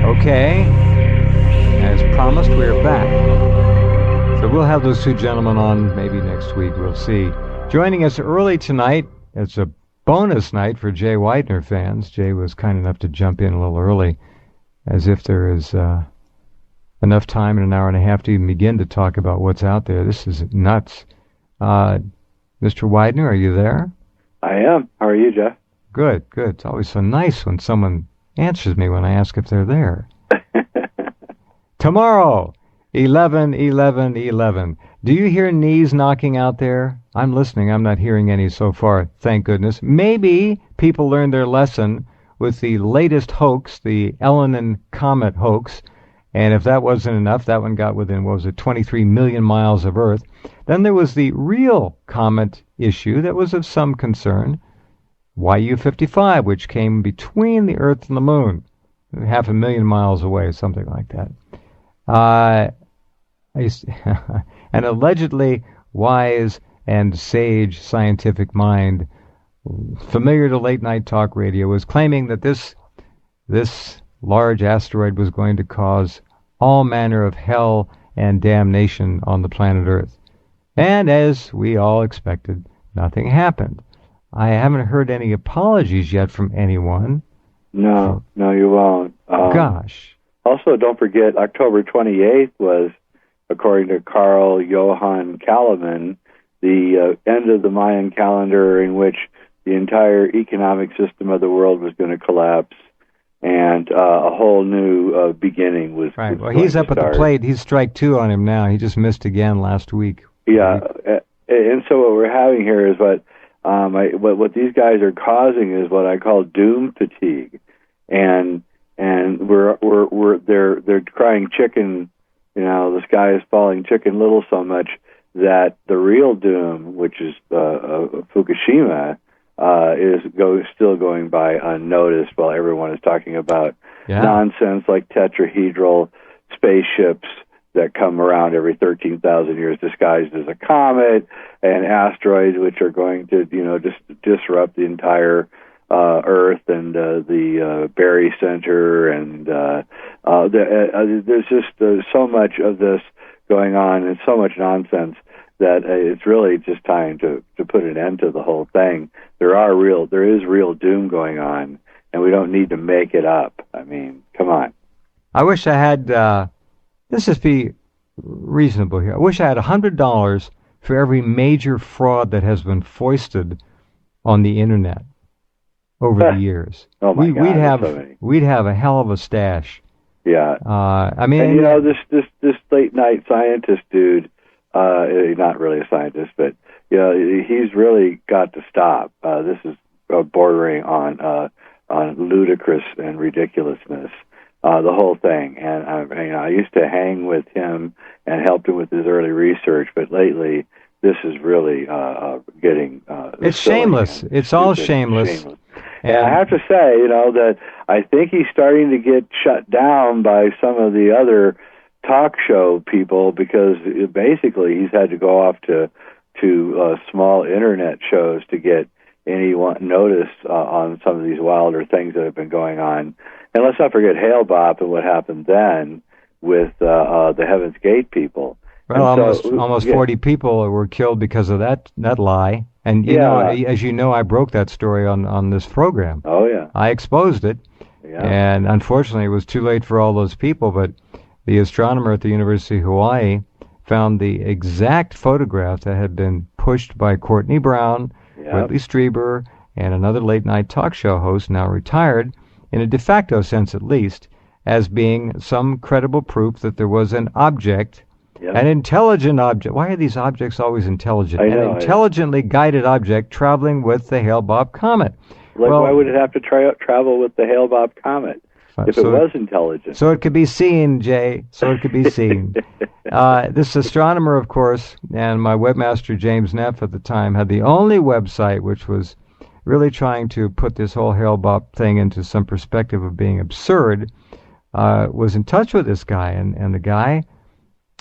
Okay, as promised, we are back. So we'll have those two gentlemen on maybe next week. We'll see. Joining us early tonight, it's a bonus night for Jay Weidner fans. Jay was kind enough to jump in a little early, as if there is enough time in an hour and a half to even begin to talk about what's out there. This is nuts. Mr. Weidner, are you there? I am. How are you, Jeff? Good, good. It's always so nice when someone answers me when I ask if they're there. Tomorrow, 11/11/11. Do you hear knees knocking out there? I'm listening. I'm not hearing any so far, thank goodness. Maybe people learned their lesson with the latest hoax, the Elenin Comet hoax. And if that wasn't enough, that one got within, 23 million miles of Earth. Then there was the real comet issue that was of some concern, YU-55, which came between the Earth and the Moon, 500,000 miles away, something like that. An allegedly wise and sage scientific mind, familiar to late-night talk radio, was claiming that this large asteroid was going to cause all manner of hell and damnation on the planet Earth. And as we all expected, nothing happened. I haven't heard any apologies yet from anyone. No, you won't. Gosh. Also, don't forget, October 28th was, according to Carl Johann Kalaman, the end of the Mayan calendar in which the entire economic system of the world was going to collapse, and a whole new beginning was right. Well, he's up at the plate. He's strike two on him now. He just missed again last week. Yeah, and so what we're having here is what these guys are causing is what I call doom fatigue, and they're crying chicken, the sky is falling Chicken Little so much that the real doom, which is Fukushima, is still going by unnoticed while everyone is talking about nonsense like tetrahedral spaceships that come around every 13,000 years disguised as a comet, and asteroids which are going to, just disrupt the entire Earth and the Berry Center, and there's just so much of this going on and so much nonsense that it's really just time to put an end to the whole thing. There is real doom going on, and we don't need to make it up. I mean, come on. I wish I had, let's just be reasonable here. I wish I had $100 for every major fraud that has been foisted on the internet over the years. Oh my God! We'd have a hell of a stash. Yeah. This late night scientist dude, not really a scientist, but he's really got to stop. This is bordering on ludicrous and ridiculousness. The whole thing, and I used to hang with him and helped him with his early research, but lately this is really getting. It's shameless. It's all shameless. And I have to say, that I think he's starting to get shut down by some of the other talk show people, because basically he's had to go off to small internet shows to get anyone notice on some of these wilder things that have been going on. And let's not forget Hale-Bopp and what happened then with the Heaven's Gate people. Well, almost 40 people were killed because of that lie. And as you know, I broke that story on this program. Oh yeah, I exposed it. Yeah. And unfortunately, it was too late for all those people. But the astronomer at the University of Hawaii found the exact photograph that had been pushed by Courtney Brown, Whitley Strieber, and another late-night talk show host, now retired, in a de facto sense at least, as being some credible proof that there was an object, an intelligent object. Why are these objects always intelligent? An intelligently guided object traveling with the Hale-Bopp comet. Why would it have to travel with the Hale-Bopp comet if it was intelligent? So it could be seen, Jay. So it could be seen. This astronomer, of course, and my webmaster, James Neff, at the time, had the only website which was really trying to put this whole Hale-Bopp thing into some perspective of being absurd, was in touch with this guy, and the guy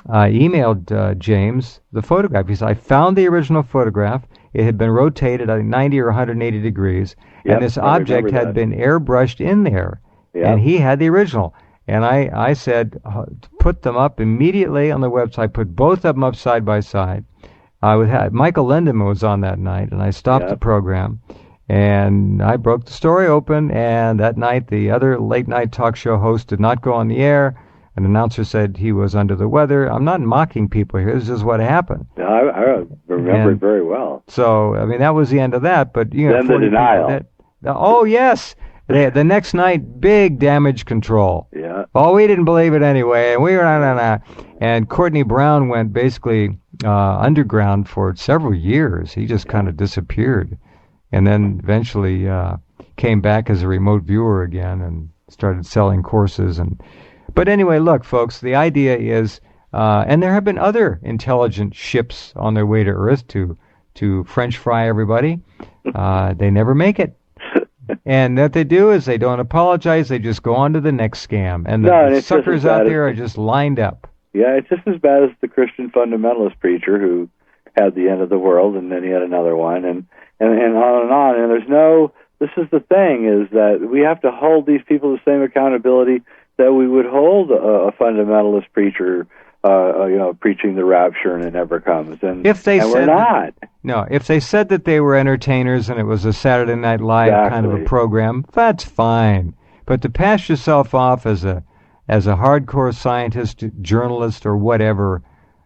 emailed James the photograph. He said, I found the original photograph. It had been rotated at 90 or 180 degrees, and this object had been airbrushed in there, and he had the original. And I said, put them up immediately on the website, put both of them up side by side. Michael Lindemann was on that night, and I stopped the program, and I broke the story open, and that night the other late-night talk show host did not go on the air. An announcer said he was under the weather. I'm not mocking people here. This is what happened. No, I remember it very well. So, I mean, that was the end of that. But then the denial. Oh, yes. The next night, big damage control. Yeah. Oh, we didn't believe it anyway, and we were And Courtney Brown went basically underground for several years. He just kind of disappeared, and then eventually came back as a remote viewer again and started selling courses. But anyway, look, folks, the idea is, and there have been other intelligent ships on their way to Earth to French fry everybody. They never make it. And what they do is they don't apologize. They just go on to the next scam. And the suckers out there are just lined up. Yeah, it's just as bad as the Christian fundamentalist preacher who had the end of the world, and then he had another one, and on and on. And this is the thing, is that we have to hold these people to the same accountability that we would hold a fundamentalist preacher, preaching the rapture and it never comes. And we're not. No, if they said that they were entertainers and it was a Saturday Night Live kind of a program, that's fine. But to pass yourself off as a hardcore scientist, journalist, or whatever,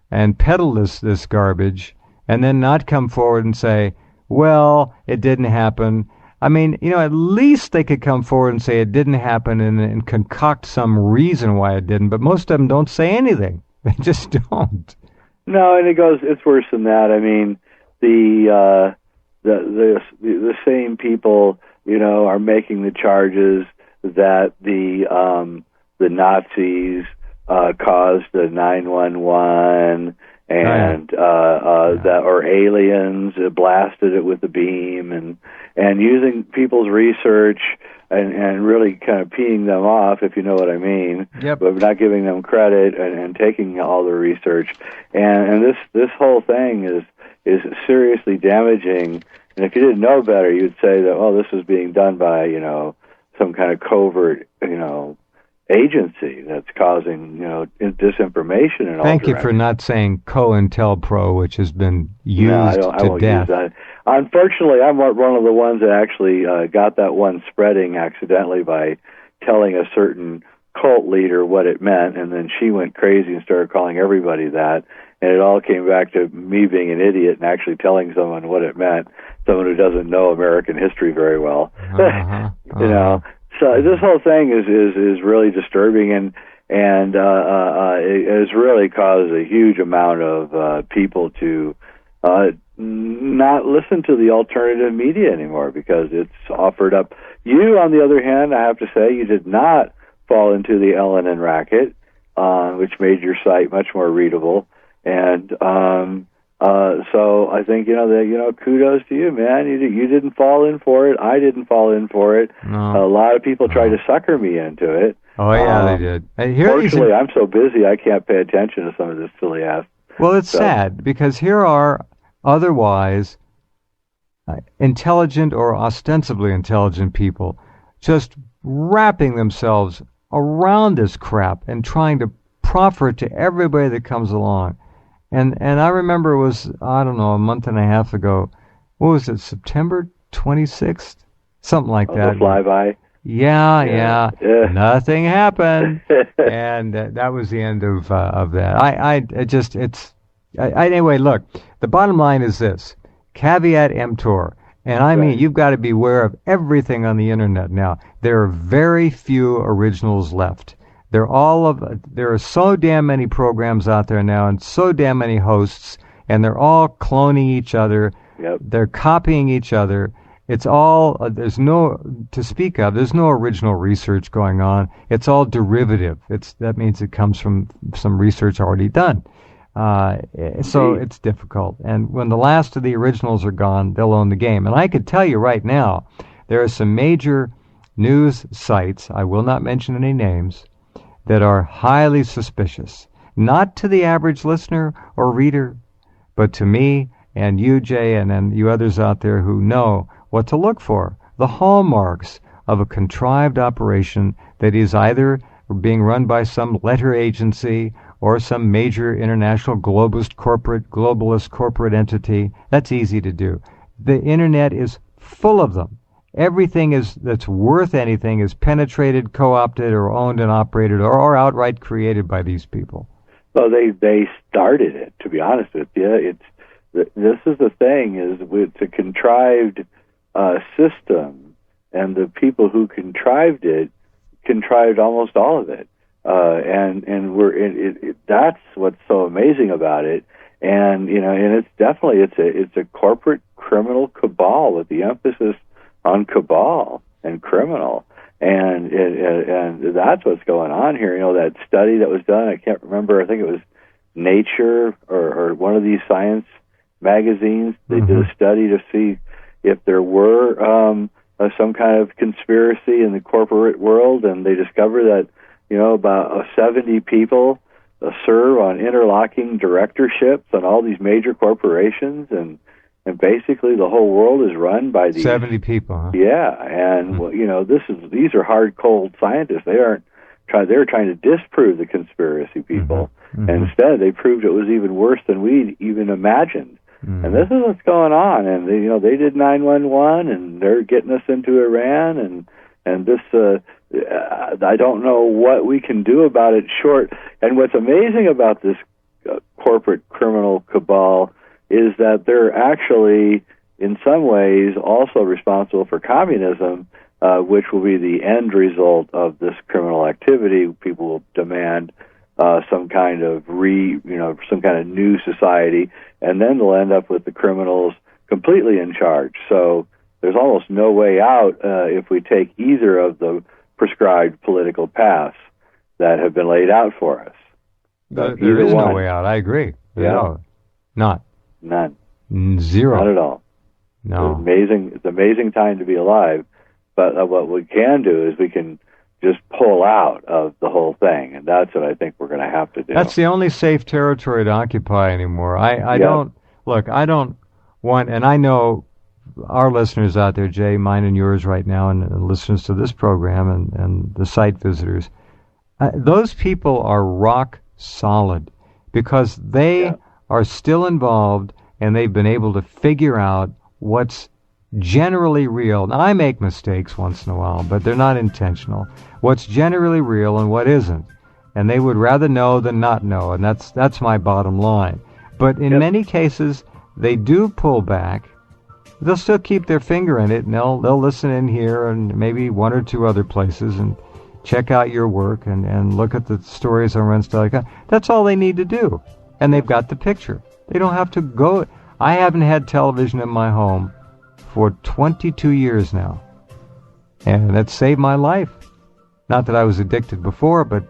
and peddle this garbage, and then not come forward and say, well, it didn't happen. I mean, at least they could come forward and say it didn't happen and concoct some reason why it didn't. But most of them don't say anything. They just don't. No, and it's worse than that. I mean, the same people, are making the charges that the Nazis caused the 911 and that or aliens blasted it with a beam, and using people's research and really kind of peeing them off, if you know what I mean. Yep. But not giving them credit and taking all the research, and this whole thing is seriously damaging. And if you didn't know better, you'd say that this was being done by some kind of covert agency that's causing disinformation and all. Thank you for not saying COINTELPRO, which has been used I won't death. Use that. Unfortunately, I'm one of the ones that actually got that one spreading accidentally by telling a certain cult leader what it meant, and then she went crazy and started calling everybody that, and it all came back to me being an idiot and actually telling someone what it meant, someone who doesn't know American history very well. So this whole thing is really disturbing, and it has really caused a huge amount of people to not listen to the alternative media anymore because it's offered up. You, on the other hand, I have to say, you did not fall into the Ellen and racket, which made your site much more readable, and so I think kudos to you, man. You didn't fall in for it. I didn't fall in for it. No. A lot of people tried to sucker me into it. Oh yeah, they did. Fortunately, I'm so busy I can't pay attention to some of this silly ass. Well, it's sad because here are otherwise intelligent or ostensibly intelligent people just wrapping themselves around this crap and trying to proffer it to everybody that comes along. And I remember it was, I don't know, a month and a half ago. What was it, September 26th? Something like that. The flyby. Yeah. Nothing happened. And that was the end of that. Anyway, look, the bottom line is this. Caveat emptor. And I mean, you've got to be aware of everything on the internet now. There are very few originals left. There are so damn many programs out there now and so damn many hosts, and they're all cloning each other. Yep. They're copying each other. It's all, there's no, to speak of, there's no original research going on. It's all derivative. That means it comes from some research already done. So it's difficult. And when the last of the originals are gone, they'll own the game. And I could tell you right now, there are some major news sites, I will not mention any names, that are highly suspicious, not to the average listener or reader, but to me and you, Jay, and then you others out there who know what to look for, the hallmarks of a contrived operation that is either being run by some letter agency or some major international globalist corporate entity. That's easy to do. The internet is full of them. Everything that's worth anything is penetrated, co-opted, or owned and operated, or outright created by these people. Well, they started it. To be honest with you, this is the thing: it's a contrived system, and the people who contrived it contrived almost all of it. And that's what's so amazing about it. And and it's definitely it's a corporate criminal cabal with the emphasis on cabal and criminal, and that's what's going on here. That study that was done, I can't remember, I think it was Nature or one of these science magazines. They did a study to see if there were some kind of conspiracy in the corporate world, and they discovered that about 70 people serve on interlocking directorships on all these major corporations, and basically the whole world is run by these 70 people. Huh? Yeah, and these are hard, cold scientists. They're trying to disprove the conspiracy people, and instead they proved it was even worse than we even imagined. And this is what's going on. And they did 9/11, and they're getting us into Iran, and this. I don't know what we can do about it short. And what's amazing about this corporate criminal cabal is that they're actually, in some ways, also responsible for communism, which will be the end result of this criminal activity. People will demand some kind of some kind of new society, and then they'll end up with the criminals completely in charge. So there's almost no way out if we take either of the prescribed political paths that have been laid out for us. There is no way out. I agree. Yeah. No, none. Zero. Not at all. No. It's an amazing time to be alive. But what we can do is we can just pull out of the whole thing, and that's what I think we're going to have to do. That's the only safe territory to occupy anymore. I don't want, and I know our listeners out there, Jay, mine and yours right now, and listeners to this program and the site visitors, those people are rock solid because they are still involved and they've been able to figure out what's generally real. Now, I make mistakes once in a while, but they're not intentional. What's generally real and what isn't. And they would rather know than not know, and that's my bottom line. But in many cases, they do pull back. They'll still keep their finger in it, and they'll listen in here and maybe one or two other places and check out your work and look at the stories on Rensselaer. That's all they need to do, and they've got the picture. They don't have to go. I haven't had television in my home for 22 years now, and that saved my life. Not that I was addicted before, but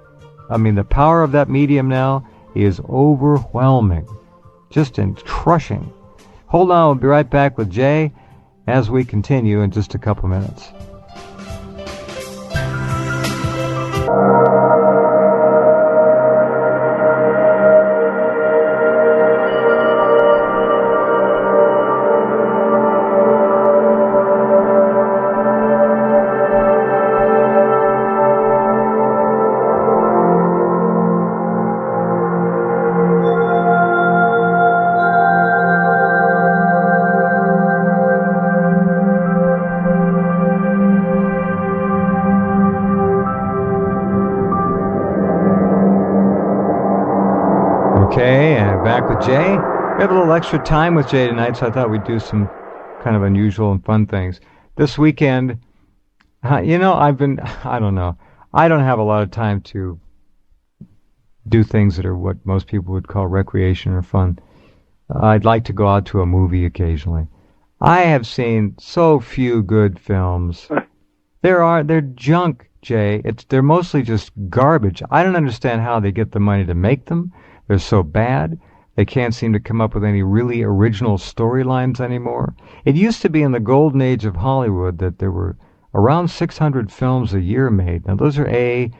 I mean the power of that medium now is overwhelming, just crushing. Hold on, we'll be right back with Jay as we continue in just a couple minutes. Okay, and back with Jay. We have a little extra time with Jay tonight, so I thought we'd do some kind of unusual and fun things. This weekend, I don't know. I don't have a lot of time to do things that are what most people would call recreation or fun. I'd like to go out to a movie occasionally. I have seen so few good films. They're junk, Jay. They're mostly just garbage. I don't understand how they get the money to make them. They're so bad. They can't seem to come up with any really original storylines anymore. It used to be in the golden age of Hollywood that there were around 600 films a year made. Now, those are A,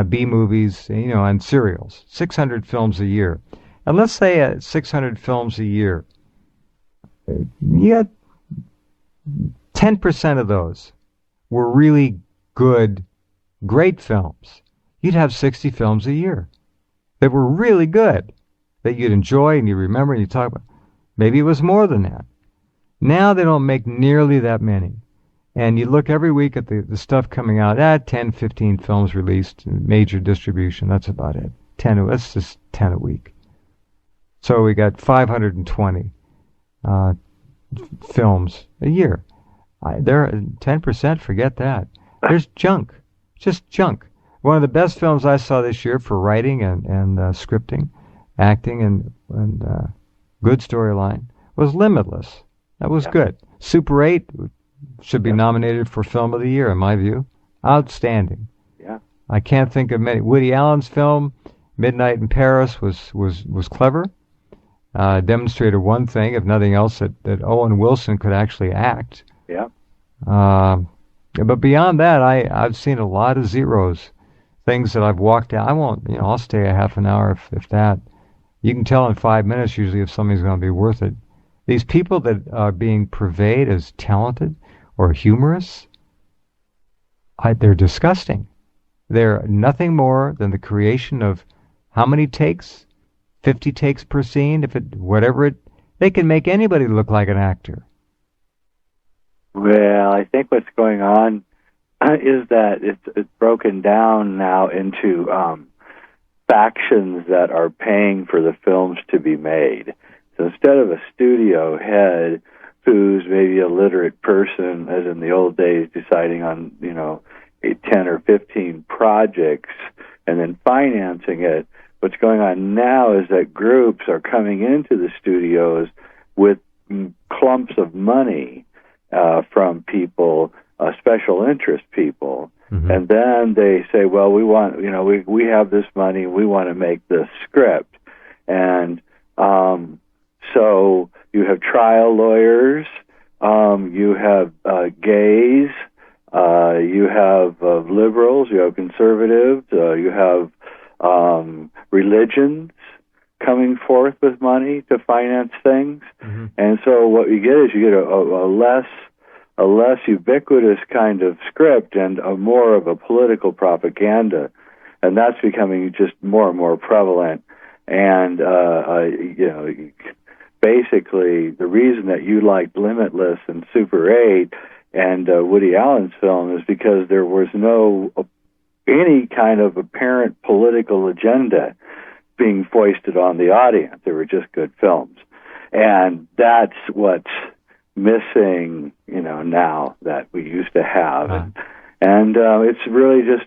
B movies, and serials. 600 films a year. And let's say 600 films a year. You got 10% of those were really good, great films. you'd have 60 films a year that were really good, that you'd enjoy and you remember and you talk about. Maybe it was more than that. Now they don't make nearly that many. And you look every week at the stuff coming out, 10, 15 films released in major distribution. That's about it. That's just 10 a week. So we got 520 films a year. There, 10%, forget that. There's junk. Just junk. One of the best films I saw this year for writing and scripting, acting, and good storyline was Limitless. That was good. Super 8 should be nominated for Film of the Year, in my view. Outstanding. Yeah. I can't think of many. Woody Allen's film, Midnight in Paris, was clever. Demonstrated one thing, if nothing else, that Owen Wilson could actually act. Yeah. But beyond that, I've seen a lot of zeros. Things that I've walked out. I won't, I'll stay a half an hour if that. You can tell in 5 minutes usually if something's going to be worth it. These people that are being purveyed as talented or humorous, they're disgusting. They're nothing more than the creation of how many takes? 50 takes per scene? They can make anybody look like an actor. Well, I think what's going on is that it's broken down now into factions that are paying for the films to be made. So instead of a studio head who's maybe a literate person, as in the old days, deciding on, 10 or 15 projects and then financing it, what's going on now is that groups are coming into the studios with clumps of money from people, special interest people, and then they say, well, we want, we have this money, we want to make this script. And so you have trial lawyers, you have gays, you have liberals, you have conservatives, you have religions coming forth with money to finance things. And so what you get is a less ubiquitous kind of script and more of a political propaganda, and that's becoming just more and more prevalent. And basically, the reason that you liked Limitless and Super 8 and Woody Allen's film is because there was no any kind of apparent political agenda being foisted on the audience. They were just good films, and that's what's missing, now that we used to have. And it's really just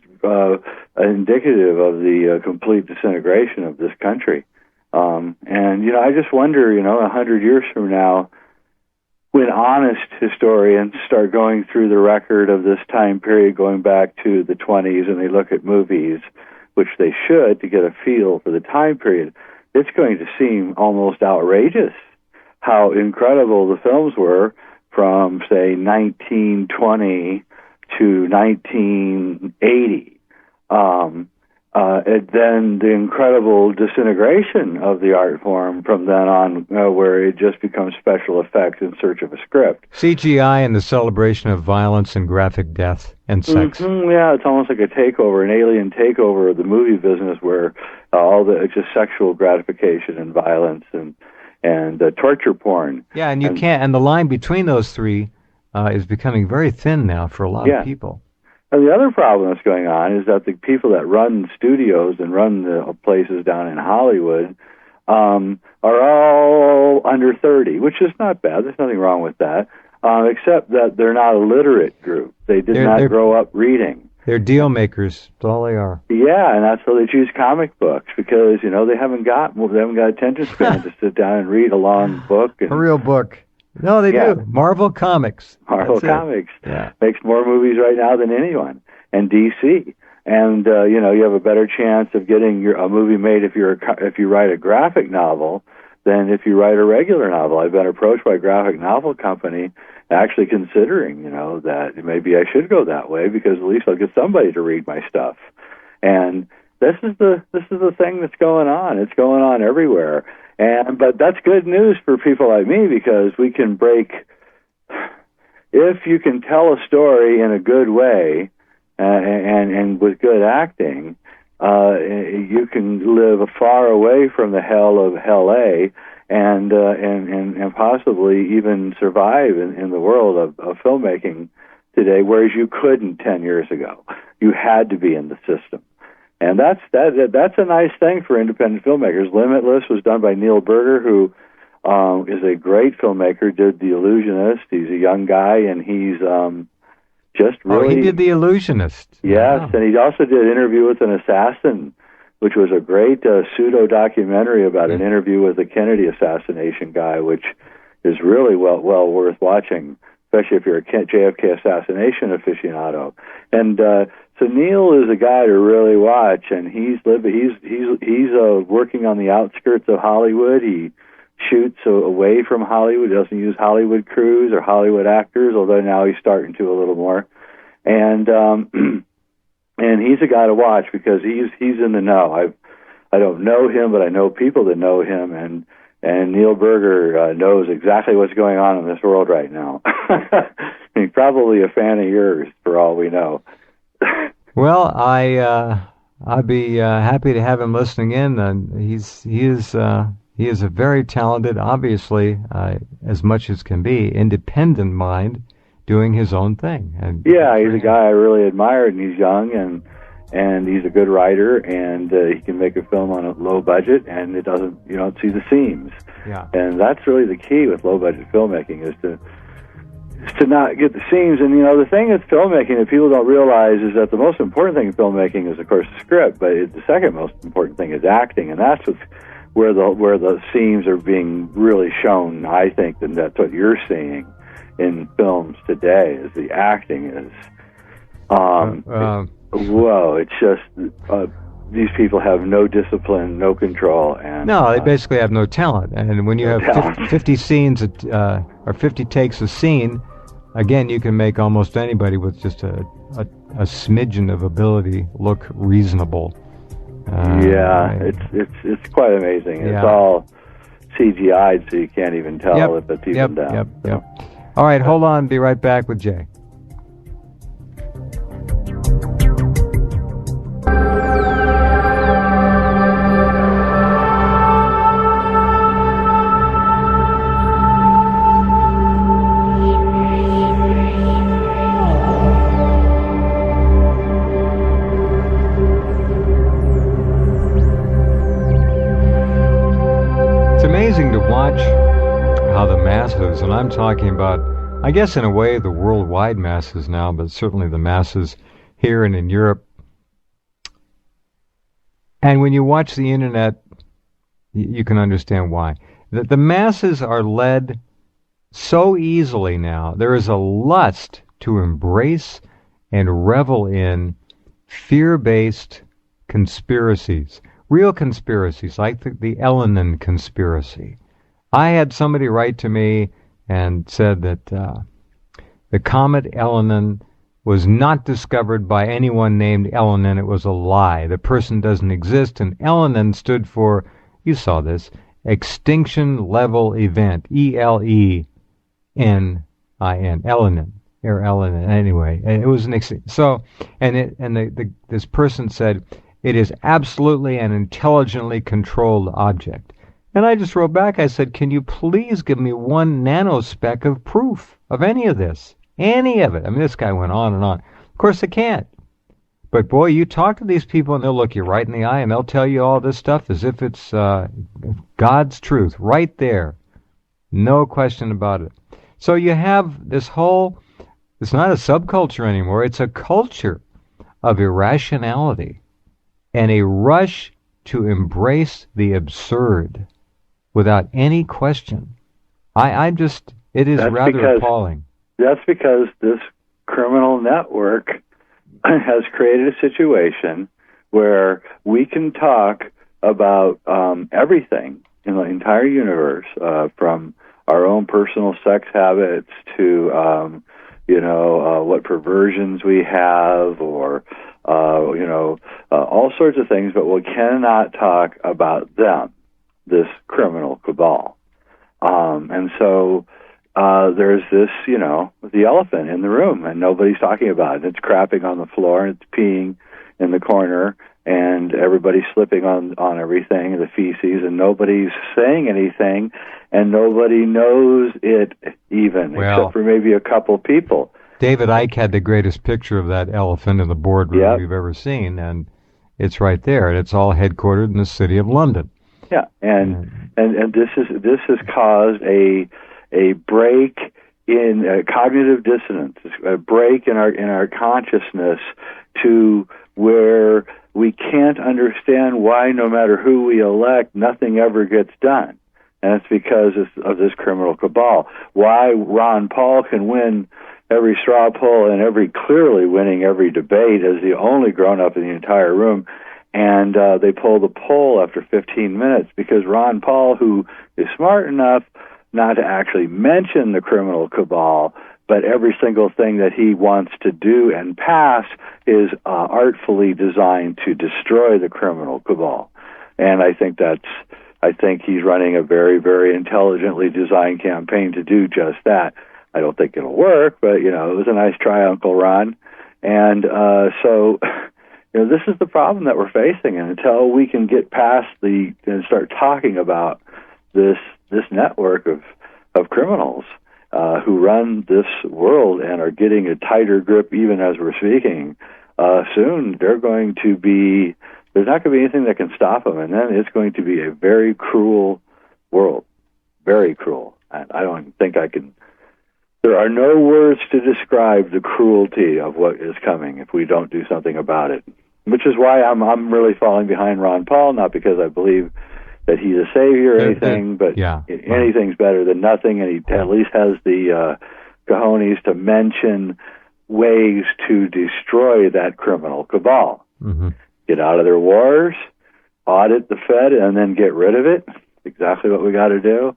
indicative of the complete disintegration of this country. And, I just wonder, 100 years from now, when honest historians start going through the record of this time period going back to the 20s and they look at movies, which they should, to get a feel for the time period, it's going to seem almost outrageous how incredible the films were from, say, 1920 to 1980. And then the incredible disintegration of the art form from then on, where it just becomes special effects in search of a script. CGI and the celebration of violence and graphic death and sex. Yeah, it's almost like a takeover, an alien takeover of the movie business, where it's just sexual gratification and violence and torture porn. Yeah, and and the line between those three is becoming very thin now for a lot of people. And the other problem that's going on is that the people that run studios and run the places down in Hollywood are all under 30, which is not bad. There's nothing wrong with that, except that they're not a literate group. They did not grow up reading. They're deal makers. That's all they are. Yeah, and that's why they choose comic books, because they haven't got attention span to sit down and read a long book. A real book. No, they do. Marvel Comics. Marvel Comics makes more movies right now than anyone, and DC. And you have a better chance of getting a movie made if you write a graphic novel than if you write a regular novel. I've been approached by a graphic novel company, actually considering that maybe I should go that way, because at least I'll get somebody to read my stuff. And this is the thing that's going on. It's going on everywhere. But that's good news for people like me, because we can break. If you can tell a story in a good way and with good acting, you can live far away from the hell of L.A. and possibly even survive in the world of filmmaking today, whereas you couldn't 10 years ago. You had to be in the system. And that's a nice thing for independent filmmakers. Limitless was done by Neil Berger, who is a great filmmaker, did The Illusionist. He's a young guy, and he's just really... Oh, he did The Illusionist. Yes, wow. And he also did Interview with an Assassin, which was a great pseudo-documentary about an interview with the Kennedy assassination guy, which is really well worth watching, especially if you're a JFK assassination aficionado. And so Neil is a guy to really watch, and he's working on the outskirts of Hollywood. He shoots away from Hollywood. He doesn't use Hollywood crews or Hollywood actors, although now he's starting to a little more. And and he's a guy to watch because he's in the know. I don't know him, but I know people that know him, and Neil Berger knows exactly what's going on in this world right now. He's probably a fan of yours, for all we know. Well, I'd be happy to have him listening in. He is a very talented, obviously, as much as can be, independent mind, doing his own thing. And yeah, he's a guy I really admired, and he's young, and he's a good writer, and he can make a film on a low budget, and you don't see the seams. Yeah. And that's really the key with low budget filmmaking, is to not get the seams. And the thing with filmmaking that people don't realize is that the most important thing in filmmaking is, of course, the script, but the second most important thing is acting, and that's where the seams are being really shown. I think, and that's what you're seeing in films today, is the acting is whoa, it's just these people have no discipline, no control, and no, they basically have no talent. And when you have 50 scenes or 50 takes a scene, again, you can make almost anybody with just a smidgen of ability look reasonable. It's quite amazing. Yeah. It's all CGI'd, so you can't even tell if it's even down. Yep. All right, hold on. Be right back with Jay. And I'm talking about, I guess in a way, the worldwide masses now, but certainly the masses here and in Europe. And when you watch the internet, you can understand why. The masses are led so easily now. There is a lust to embrace and revel in fear-based conspiracies, real conspiracies, like the Elenin conspiracy. I had somebody write to me and said that the comet Elenin was not discovered by anyone named Elenin. It was a lie. The person doesn't exist, and Elenin stood for, you saw this, Extinction Level Event, ELENIN, Elenin, or Elenin. Anyway, it was an so, this person said it is absolutely an intelligently controlled object. And I just wrote back, I said, can you please give me one nanospeck of proof of any of this? Any of it. I mean, this guy went on and on. Of course, they can't. But boy, you talk to these people and they'll look you right in the eye and they'll tell you all this stuff as if it's God's truth right there. No question about it. So you have this whole, it's not a subculture anymore, it's a culture of irrationality and a rush to embrace the absurd without any question. It is rather appalling. That's because this criminal network has created a situation where we can talk about everything in the entire universe, from our own personal sex habits to, what perversions we have, or, all sorts of things, but we cannot talk about them, this criminal cabal. And so there's this, the elephant in the room, and nobody's talking about it. It's crapping on the floor, and it's peeing in the corner, and everybody's slipping on everything, the feces, and nobody's saying anything, and nobody knows it even, except for maybe a couple people. David Icke had the greatest picture of that elephant in the boardroom we've ever seen, and it's right there, and it's all headquartered in the city of London. Yeah, and this has caused a break in cognitive dissonance, a break in our consciousness to where we can't understand why, no matter who we elect, nothing ever gets done. And it's because of this criminal cabal. Why Ron Paul can win every straw poll and clearly winning every debate as the only grown-up in the entire room. And they pull the poll after 15 minutes because Ron Paul, who is smart enough not to actually mention the criminal cabal, but every single thing that he wants to do and pass is artfully designed to destroy the criminal cabal. And I think he's running a very, very intelligently designed campaign to do just that. I don't think it'll work, but, it was a nice try, Uncle Ron. And so, this is the problem that we're facing. And until we can get past and start talking about this network of criminals who run this world and are getting a tighter grip even as we're speaking, soon there's not going to be anything that can stop them. And then it's going to be a very cruel world, very cruel. And I don't think there are no words to describe the cruelty of what is coming if we don't do something about it. Which is why I'm really falling behind Ron Paul, not because I believe that he's a savior or anything, but anything's better than nothing, and he at least has the cojones to mention ways to destroy that criminal cabal. Mm-hmm. Get out of their wars, audit the Fed, and then get rid of it. Exactly what we got to do.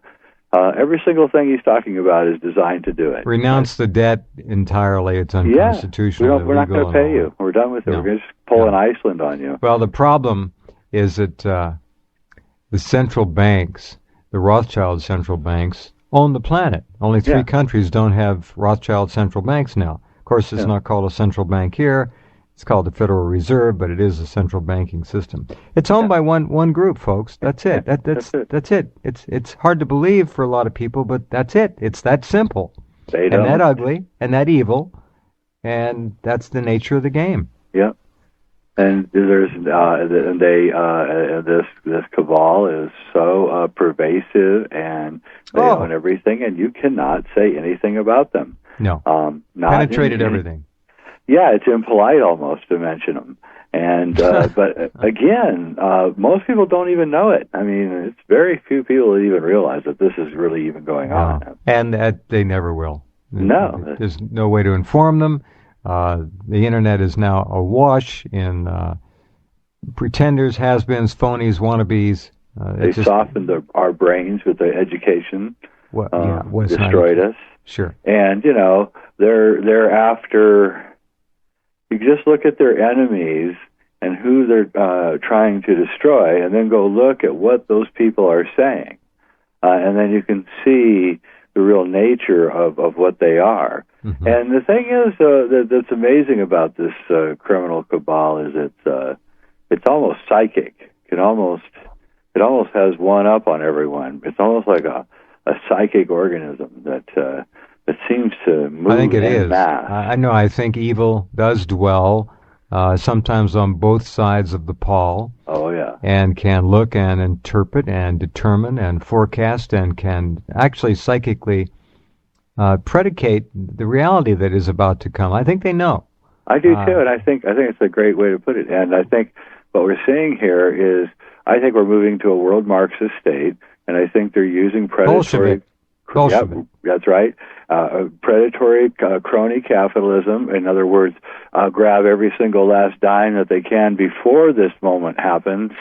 Every single thing he's talking about is designed to do it. Renounce the debt entirely. It's unconstitutional. We're not going to pay you. We're done with it. No. We're going to just pull an Iceland on you. Well, the problem is that the central banks, the Rothschild central banks, own the planet. Only 3 countries don't have Rothschild central banks now. Of course, it's not called a central bank here. It's called the Federal Reserve, but it is a central banking system. It's owned by one group, folks. That's it. That's it. It's hard to believe for a lot of people, but that's it. It's that simple, and that ugly, and that evil, and that's the nature of the game. Yeah, and there's this cabal is so pervasive, and they own everything, and you cannot say anything about them. No, penetrated everything. Yeah, it's impolite almost to mention them. And but again, most people don't even know it. I mean, it's very few people that even realize that this is really even going on. And that they never will. No. There's no way to inform them. The Internet is now awash in pretenders, has-beens, phonies, wannabes. They softened our brains with their education. Destroyed us. Sure. And, they're after... You just look at their enemies and who they're trying to destroy, and then go look at what those people are saying. And then you can see the real nature of what they are. Mm-hmm. And the thing is that's amazing about this criminal cabal is it's almost psychic. It almost has one up on everyone. It's almost like a psychic organism that seems to move. I think it is. Mass. I know. I think evil does dwell sometimes on both sides of the pall. Oh, yeah. And can look and interpret and determine and forecast and can actually psychically predicate the reality that is about to come. I think they know. I do too, and I think it's a great way to put it. And I think what we're seeing here is, I think we're moving to a world Marxist state, and I think they're using predatory. Bolshevik. Yeah, that's right. Predatory crony capitalism. In other words, grab every single last dime that they can before this moment happens,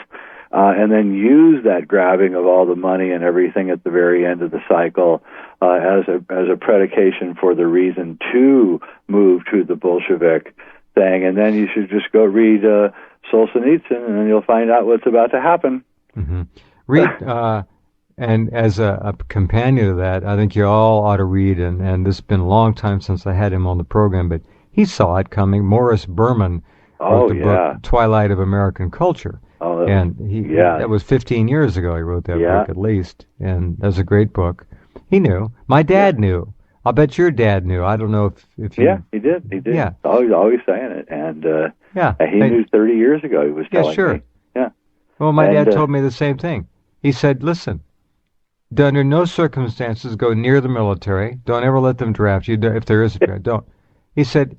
and then use that grabbing of all the money and everything at the very end of the cycle as a predication for the reason to move to the Bolshevik thing. And then you should just go read Solzhenitsyn, and then you'll find out what's about to happen. Mm-hmm. Read. And as a companion to that, I think you all ought to read, and this has been a long time since I had him on the program, but he saw it coming. Morris Berman Oh, wrote the book Twilight of American Culture. Oh, and that was 15 years ago he wrote that book at least, and that's a great book. He knew. My dad knew. I'll bet your dad knew. I don't know if you... Yeah, he did. Yeah. Always saying it. And he knew 30 years ago, he was telling me. Yeah. Well, my dad told me the same thing. He said, listen, under no circumstances go near the military. Don't ever let them draft you. If there is a draft, don't. He said,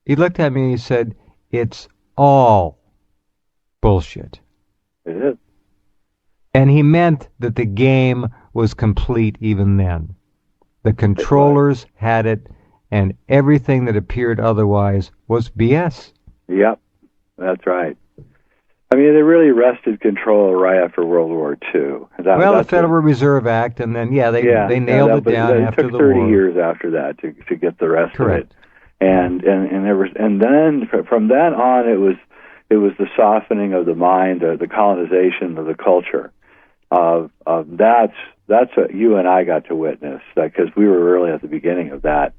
he looked at me and he said, it's all bullshit. It is. And he meant that the game was complete even then. The controllers had it, and everything that appeared otherwise was BS. Yep, that's right. I mean, they really wrested control right after World War II. The Federal Reserve Act, and then they nailed it down after the war. It took 30 years after that to get the rest of it. And then from then on, it was the softening of the mind, the colonization of the culture. That's what you and I got to witness, because we were really at the beginning of that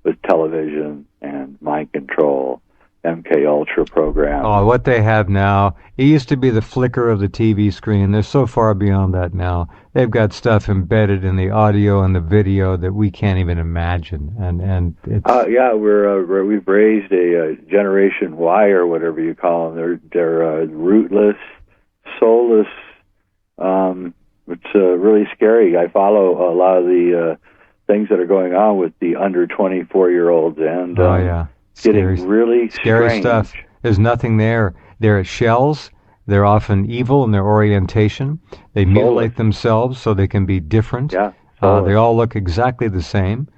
with television and mind control, MK Ultra program. Oh, what they have now! It used to be the flicker of the TV screen. They're so far beyond that now. They've got stuff embedded in the audio and the video that we can't even imagine. And it's we've raised a Generation Y or whatever you call them. They're rootless, soulless. It's really scary. I follow a lot of the things that are going on with the under 24-year-olds, and getting really scary strange stuff. There's nothing there. They're shells. They're often evil in their orientation. They mutilate themselves so they can be different. Yeah, they all look exactly the same.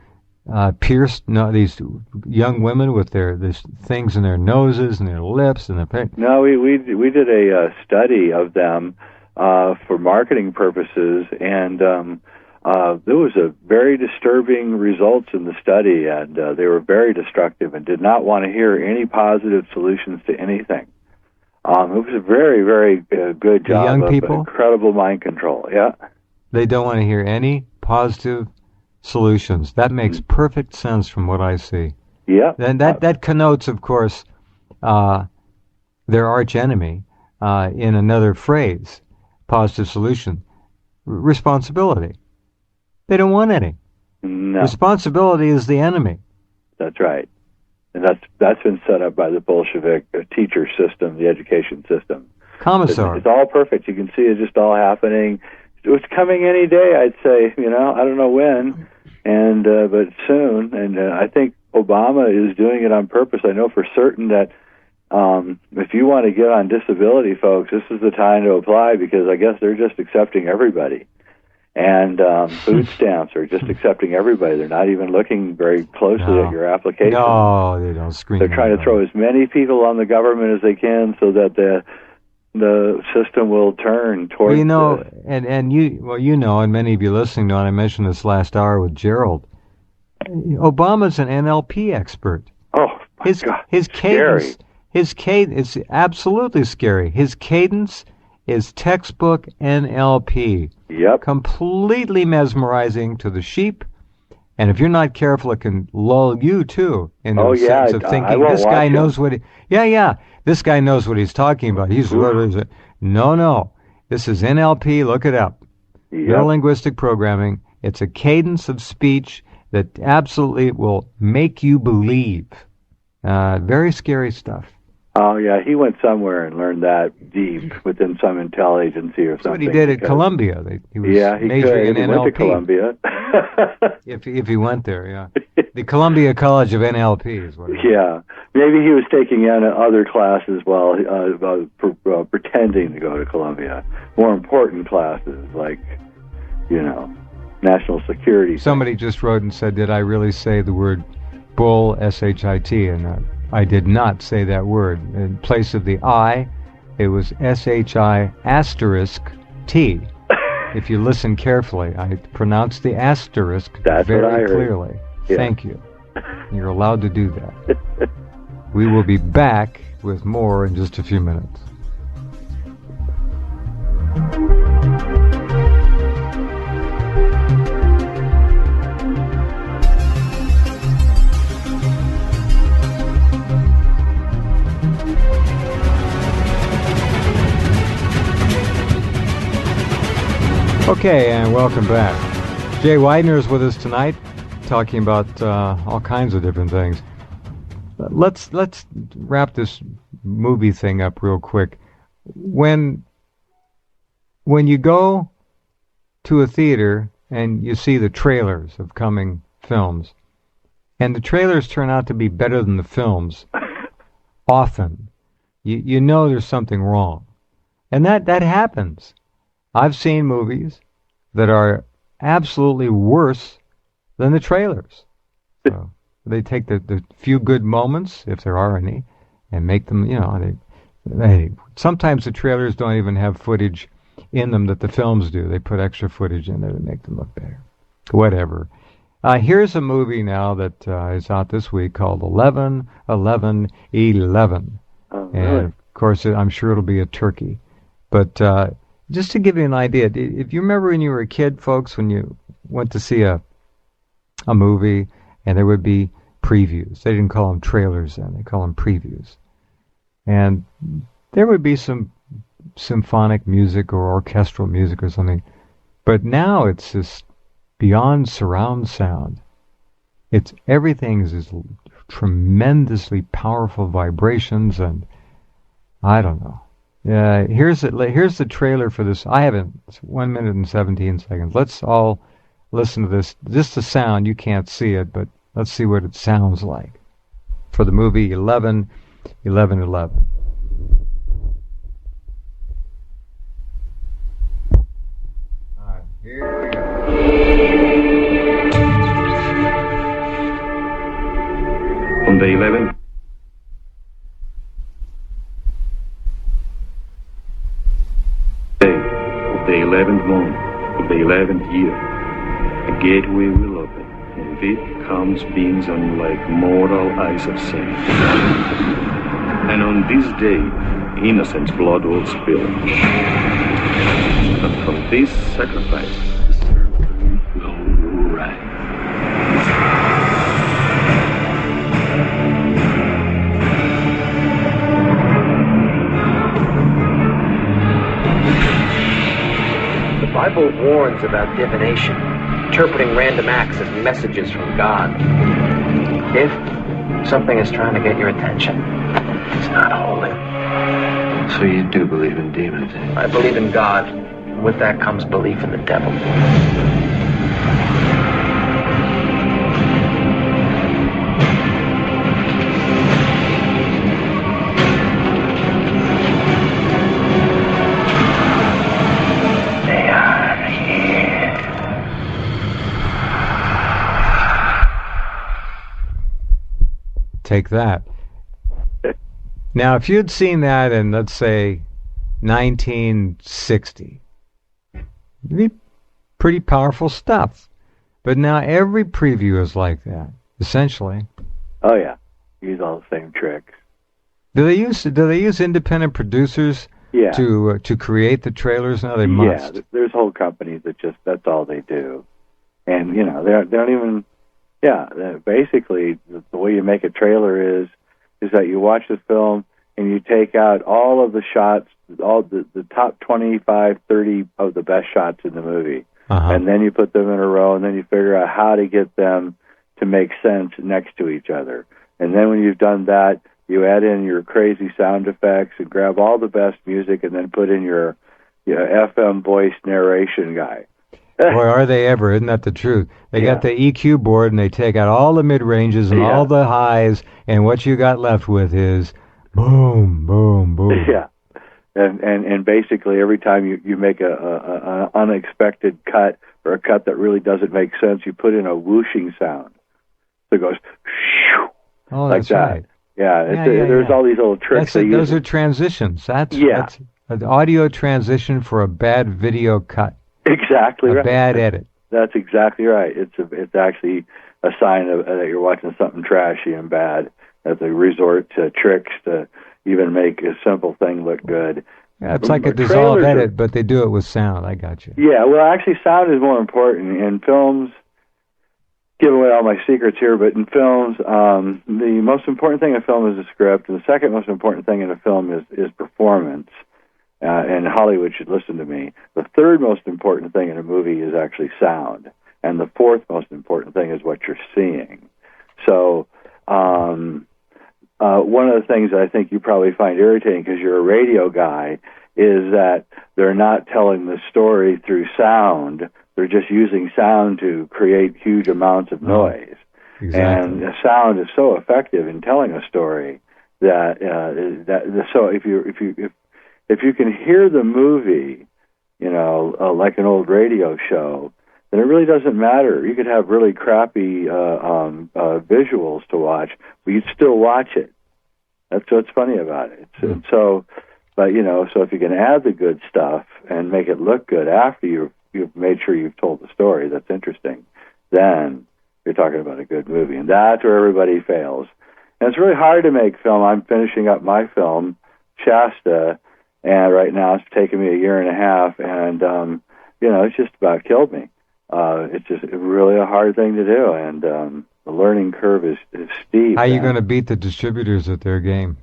Pierced, these young women with these things in their noses and their lips and their. No, we did a study of them for marketing purposes, and there was a very disturbing results in the study, and they were very destructive and did not want to hear any positive solutions to anything. It was a very, very good job young of people? Incredible mind control. Yeah, they don't want to hear any positive solutions. That makes perfect sense from what I see. Yeah, and that connotes, of course, their arch enemy in another phrase. Positive solution. Responsibility. They don't want any. No. Responsibility is the enemy. That's right. And that's been set up by the Bolshevik teacher system, the education system. Commissar. It's all perfect. You can see it just all happening. It's coming any day, I'd say. I don't know when, but soon. And I think Obama is doing it on purpose. I know for certain that if you want to get on disability, folks, this is the time to apply, because I guess they're just accepting everybody. And food stamps are just accepting everybody. They're not even looking very closely at your application. No, they don't screen. They're trying to throw as many people on the government as they can so that the system will turn towards... Well, and many of you listening know, and I mentioned this last hour with Gerald, Obama's an NLP expert. Oh, my God. His cadence... His cadence is absolutely scary. His cadence is textbook NLP. Yep. Completely mesmerizing to the sheep. And if you're not careful, it can lull you, too, in the sense of thinking, this guy knows what this guy knows what he's talking about. He's literally... No. This is NLP. Look it up. Yep. Neurolinguistic programming. It's a cadence of speech that absolutely will make you believe. Very scary stuff. Oh, yeah, he went somewhere and learned that deep within some intelligence or something. That's what he did at Columbia. He was majoring in NLP. Went to Columbia. if he went there, yeah. The Columbia College of NLP is what it is. Yeah. Maybe he was taking other classes while pretending to go to Columbia. More important classes, like, national security. Somebody just wrote and said, did I really say the word bull, S-H-I-T, and I did not say that word. In place of the I, it was S-H-I asterisk T. If you listen carefully, I pronounced the asterisk very clearly. Yeah. Thank you. You're allowed to do that. We will be back with more in just a few minutes. Okay, and welcome back. Jay Weidner is with us tonight, talking about all kinds of different things. Let's wrap this movie thing up real quick. When you go to a theater and you see the trailers of coming films, and the trailers turn out to be better than the films, often you know there's something wrong, and that happens. I've seen movies that are absolutely worse than the trailers. So they take the few good moments, if there are any, and make them, sometimes the trailers don't even have footage in them that the films do. They put extra footage in there to make them look better. Whatever. Here's a movie now that is out this week called 11-11-11. Oh, really? And, of course, I'm sure it'll be a turkey. But just to give you an idea, if you remember when you were a kid, folks, when you went to see a movie and there would be previews. They didn't call them trailers then. They call them previews. And there would be some symphonic music or orchestral music or something. But now it's just beyond surround sound. Everything is just tremendously powerful vibrations, and I don't know. Here's the trailer for this. It's 1 minute and 17 seconds. Let's all listen to this. Just the sound, you can't see it, but let's see what it sounds like for the movie 11-11-11. All right, here we go. On the 11th day of the 11th month of the 11th year, a gateway will open, and with it comes beings unlike mortal eyes have seen. And on this day, innocent's blood will spill. And from this sacrifice, the serpent will rise. The Bible warns about divination, interpreting random acts as messages from God. If something is trying to get your attention, it's not holy. So you do believe in demons, eh? I believe in God, and with that comes belief in the devil. Take that. Now, if you'd seen that in, let's say, 1960, it'd be pretty powerful stuff. But now every preview is like that, essentially. Oh yeah, use all the same tricks. Do they use independent producers Yeah. to create the trailers now? They must. Yeah, there's whole companies that that's all they do, and they don't even. Yeah, basically the way you make a trailer is that you watch the film and you take out all of the shots, all the top 25, 30 of the best shots in the movie, and then you put them in a row, and then you figure out how to get them to make sense next to each other. And then when you've done that, you add in your crazy sound effects and grab all the best music, and then put in your FM voice narration guy. Boy, are they ever. Isn't that the truth? They got the EQ board, and they take out all the mid-ranges and all the highs, and what you got left with is boom, boom, boom. Yeah. And basically every time you make an unexpected cut or a cut that really doesn't make sense, you put in a whooshing sound. So it goes shoo, like that. Right. Yeah, there's all these little tricks. Those are transitions. That's an audio transition for a bad video cut. Exactly right. A bad edit. That's exactly right. It's actually a sign that you're watching something trashy and bad. That they resort to tricks to even make a simple thing look good. Yeah, it's like a dissolve edit, but they do it with sound. I got you. Yeah, well, actually, sound is more important in films. Give away all my secrets here, but in films, the most important thing in a film is the script, and the second most important thing in a film is performance. and Hollywood should listen to me. The third most important thing in a movie is actually sound, and the fourth most important thing is what you're seeing. So one of the things that I think you probably find irritating because you're a radio guy is that they're not telling the story through sound. They're just using sound to create huge amounts of noise. Exactly. And the sound is so effective in telling a story that so if you can hear the movie, like an old radio show, then it really doesn't matter. You could have really crappy visuals to watch, but you'd still watch it. That's what's funny about it. And so, but so if you can add the good stuff and make it look good after you've made sure you've told the story that's interesting, then you're talking about a good movie. And that's where everybody fails. And it's really hard to make film. I'm finishing up my film, Shasta, and right now it's taken me a year and a half, and it's just about killed me. It's just really a hard thing to do, and the learning curve is steep. How are you going to beat the distributors at their game?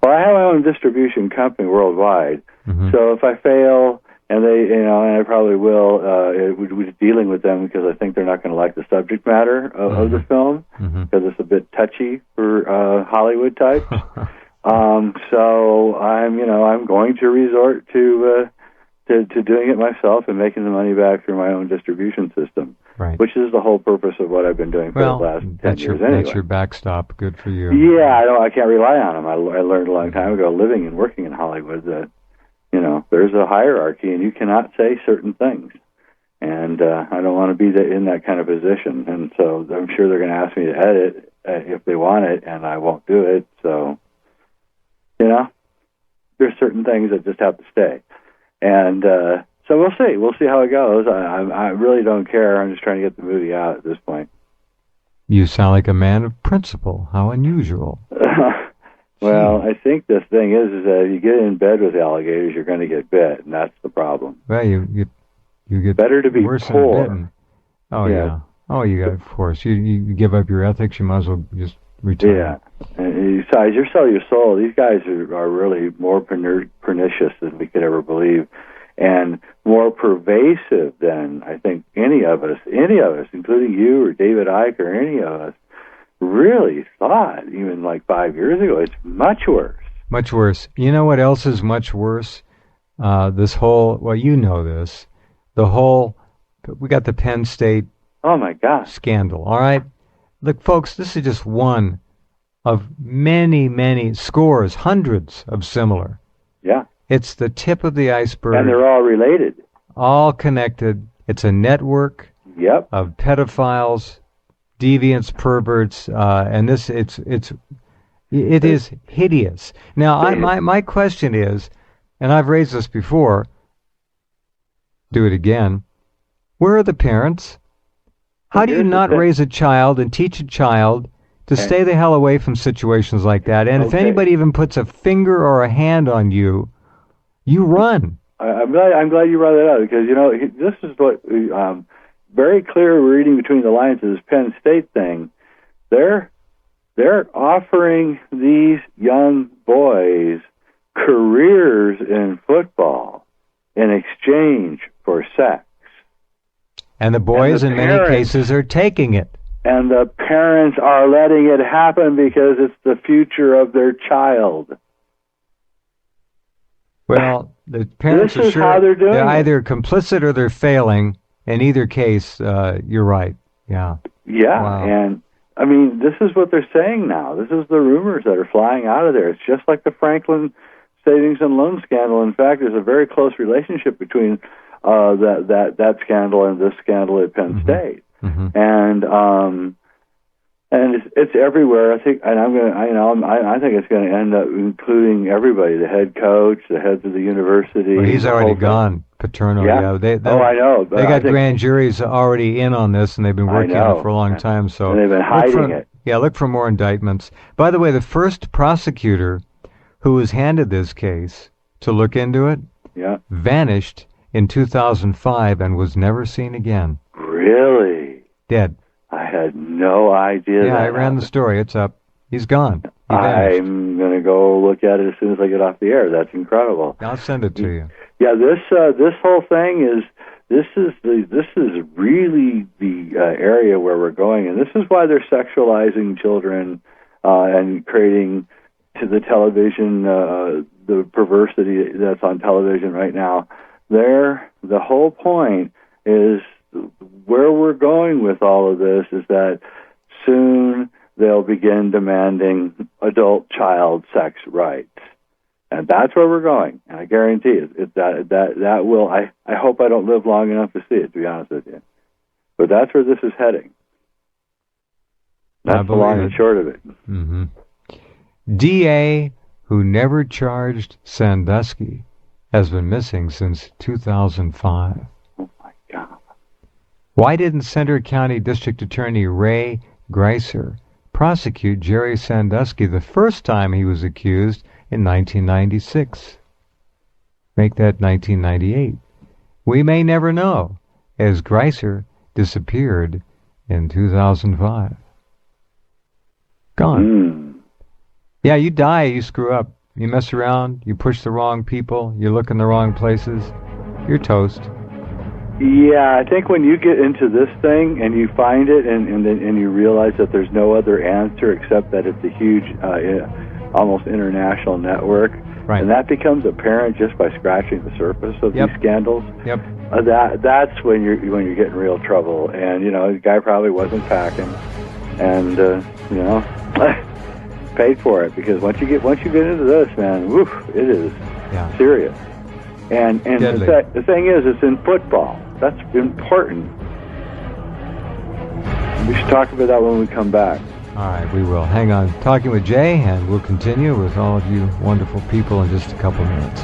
Well, I have my own distribution company worldwide, so if I fail, and they, and I probably will, we're dealing with them because I think they're not going to like the subject matter of the film, because it's a bit touchy for Hollywood types. So I'm going to resort to doing it myself and making the money back through my own distribution system, right? Which is the whole purpose of what I've been doing for the last 10 years anyway. That's your backstop. Good for you. Yeah, I can't rely on them. I learned a long time ago, living and working in Hollywood, that there's a hierarchy and you cannot say certain things. And I don't want to be in that kind of position. And so I'm sure they're going to ask me to edit if they want it, and I won't do it. So, there's certain things that just have to stay. And so we'll see. We'll see how it goes. I really don't care. I'm just trying to get the movie out at this point. You sound like a man of principle. How unusual. Well, I think the thing is that if you get in bed with alligators, you're going to get bit, and that's the problem. Well, you get better to be worse poor. Than bitten. Oh yeah. Oh, you got, of course. You give up your ethics. You might as well just retire. Yeah. And besides, you sell your soul. These guys are really more pernicious than we could ever believe, and more pervasive than I think any of us, including you or David Icke or any of us, really thought, even like 5 years ago. It's much worse. Much worse. You know what else is much worse? This whole, well, you know this, we got the Penn State scandal, all right? Look, folks, this is just one of many, many scores, hundreds of similar. Yeah. It's the tip of the iceberg. And they're all related. All connected. It's a network of pedophiles, deviants, perverts, and it is hideous. Now, my question is, and I've raised this before, do it again, where are the parents? How do you not raise a child and teach a child to stay the hell away from situations like that? And if anybody even puts a finger or a hand on you, you run. I'm glad you brought that up, because this is what very clear reading between the lines of this Penn State thing. They're offering these young boys careers in football in exchange for sex. And the boys, in many cases, are taking it. And the parents are letting it happen because it's the future of their child. Well, the parents this is how they're doing they're either complicit or they're failing. In either case, you're right. Yeah. Yeah, wow. And I mean, this is what they're saying now. This is the rumors that are flying out of there. It's just like the Franklin Savings and Loan scandal. In fact, there's a very close relationship between that scandal and this scandal at Penn State. And it's everywhere. I think, and I think it's going to end up including everybody: the head coach, the heads of the university. Well, he's already gone, Paterno. Yeah. I know. They got grand juries already in on this, and they've been working on it for a long time. So and they've been hiding it. Yeah, look for more indictments. By the way, the first prosecutor who was handed this case to look into it vanished in 2005 and was never seen again. Really? Dead. I had no idea. Yeah, that I ran the story. It's up. He's gone. I'm going to go look at it as soon as I get off the air. That's incredible. I'll send it to you. Yeah, this whole thing is really the area where we're going, and this is why they're sexualizing children and creating to the television the perversity that's on television right now. The whole point is where we're going with all of this is that soon they'll begin demanding adult-child sex rights. And that's where we're going. And I guarantee that will, I hope I don't live long enough to see it, to be honest with you. But that's where this is heading. That's the long and short of it. Mm-hmm. DA, who never charged Sandusky, has been missing since 2005. Oh, my God. Why didn't Center County District Attorney Ray Greiser prosecute Jerry Sandusky the first time he was accused in 1996? Make that 1998. We may never know, as Greiser disappeared in 2005. Gone. Yeah, you die, you screw up. You mess around, you push the wrong people, you look in the wrong places, you're toast. Yeah, I think when you get into this thing and you find it and you realize that there's no other answer except that it's a huge, almost international network, right. And that becomes apparent just by scratching the surface of these scandals. Yep. That's when you get in real trouble. And the guy probably wasn't packing, and paid for it, because once you get into this, man, woof, it is serious. And the thing is, it's in football. That's important. We should talk about that when we come back. All right, we will. Hang on. Talking with Jay, and we'll continue with all of you wonderful people in just a couple minutes.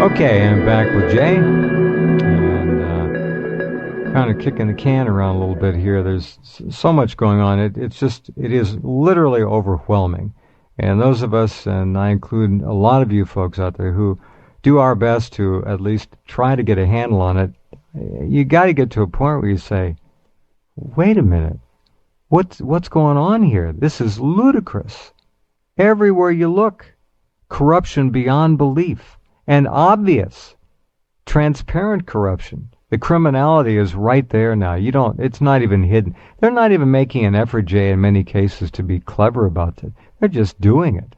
Okay, I'm back with Jay, and kind of kicking the can around a little bit here. There's so much going on. It is literally overwhelming. And those of us, and I include a lot of you folks out there who do our best to at least try to get a handle on it, you got to get to a point where you say, wait a minute, what's going on here? This is ludicrous. Everywhere you look, corruption beyond belief. And obvious, transparent corruption. The criminality is right there now. It's not even hidden. They're not even making an effort, Jay, in many cases to be clever about it. They're just doing it.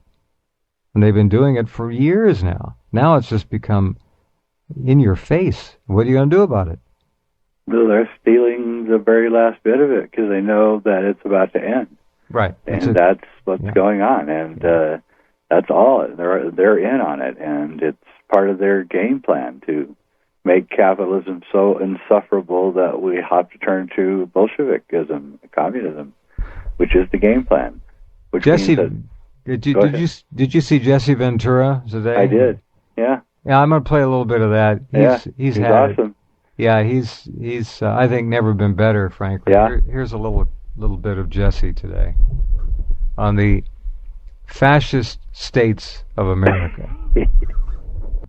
And they've been doing it for years now. Now it's just become in your face. What are you going to do about it? Well, they're stealing the very last bit of it because they know that it's about to end. Right. And that's what's going on. And that's all. They're in on it. And it's part of their game plan to make capitalism so insufferable that we have to turn to Bolshevikism, communism, which is the game plan. Jesse, did you see Jesse Ventura today? I did. Yeah. Yeah, I'm going to play a little bit of that. He's had awesome. It. Yeah, he's I think never been better, frankly. Yeah. Here's a little bit of Jesse today on the fascist states of America.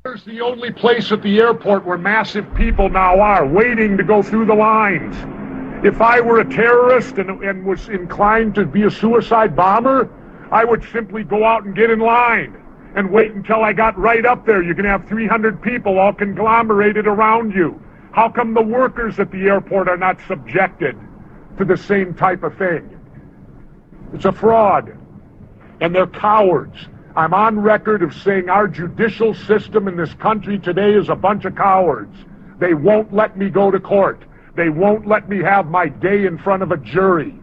Here's the only place at the airport where massive people now are, waiting to go through the lines. If I were a terrorist and was inclined to be a suicide bomber, I would simply go out and get in line and wait until I got right up there. You can have 300 people all conglomerated around you. How come the workers at the airport are not subjected to the same type of thing? It's a fraud. And they're cowards. I'm on record of saying our judicial system in this country today is a bunch of cowards. They won't let me go to court. They won't let me have my day in front of a jury.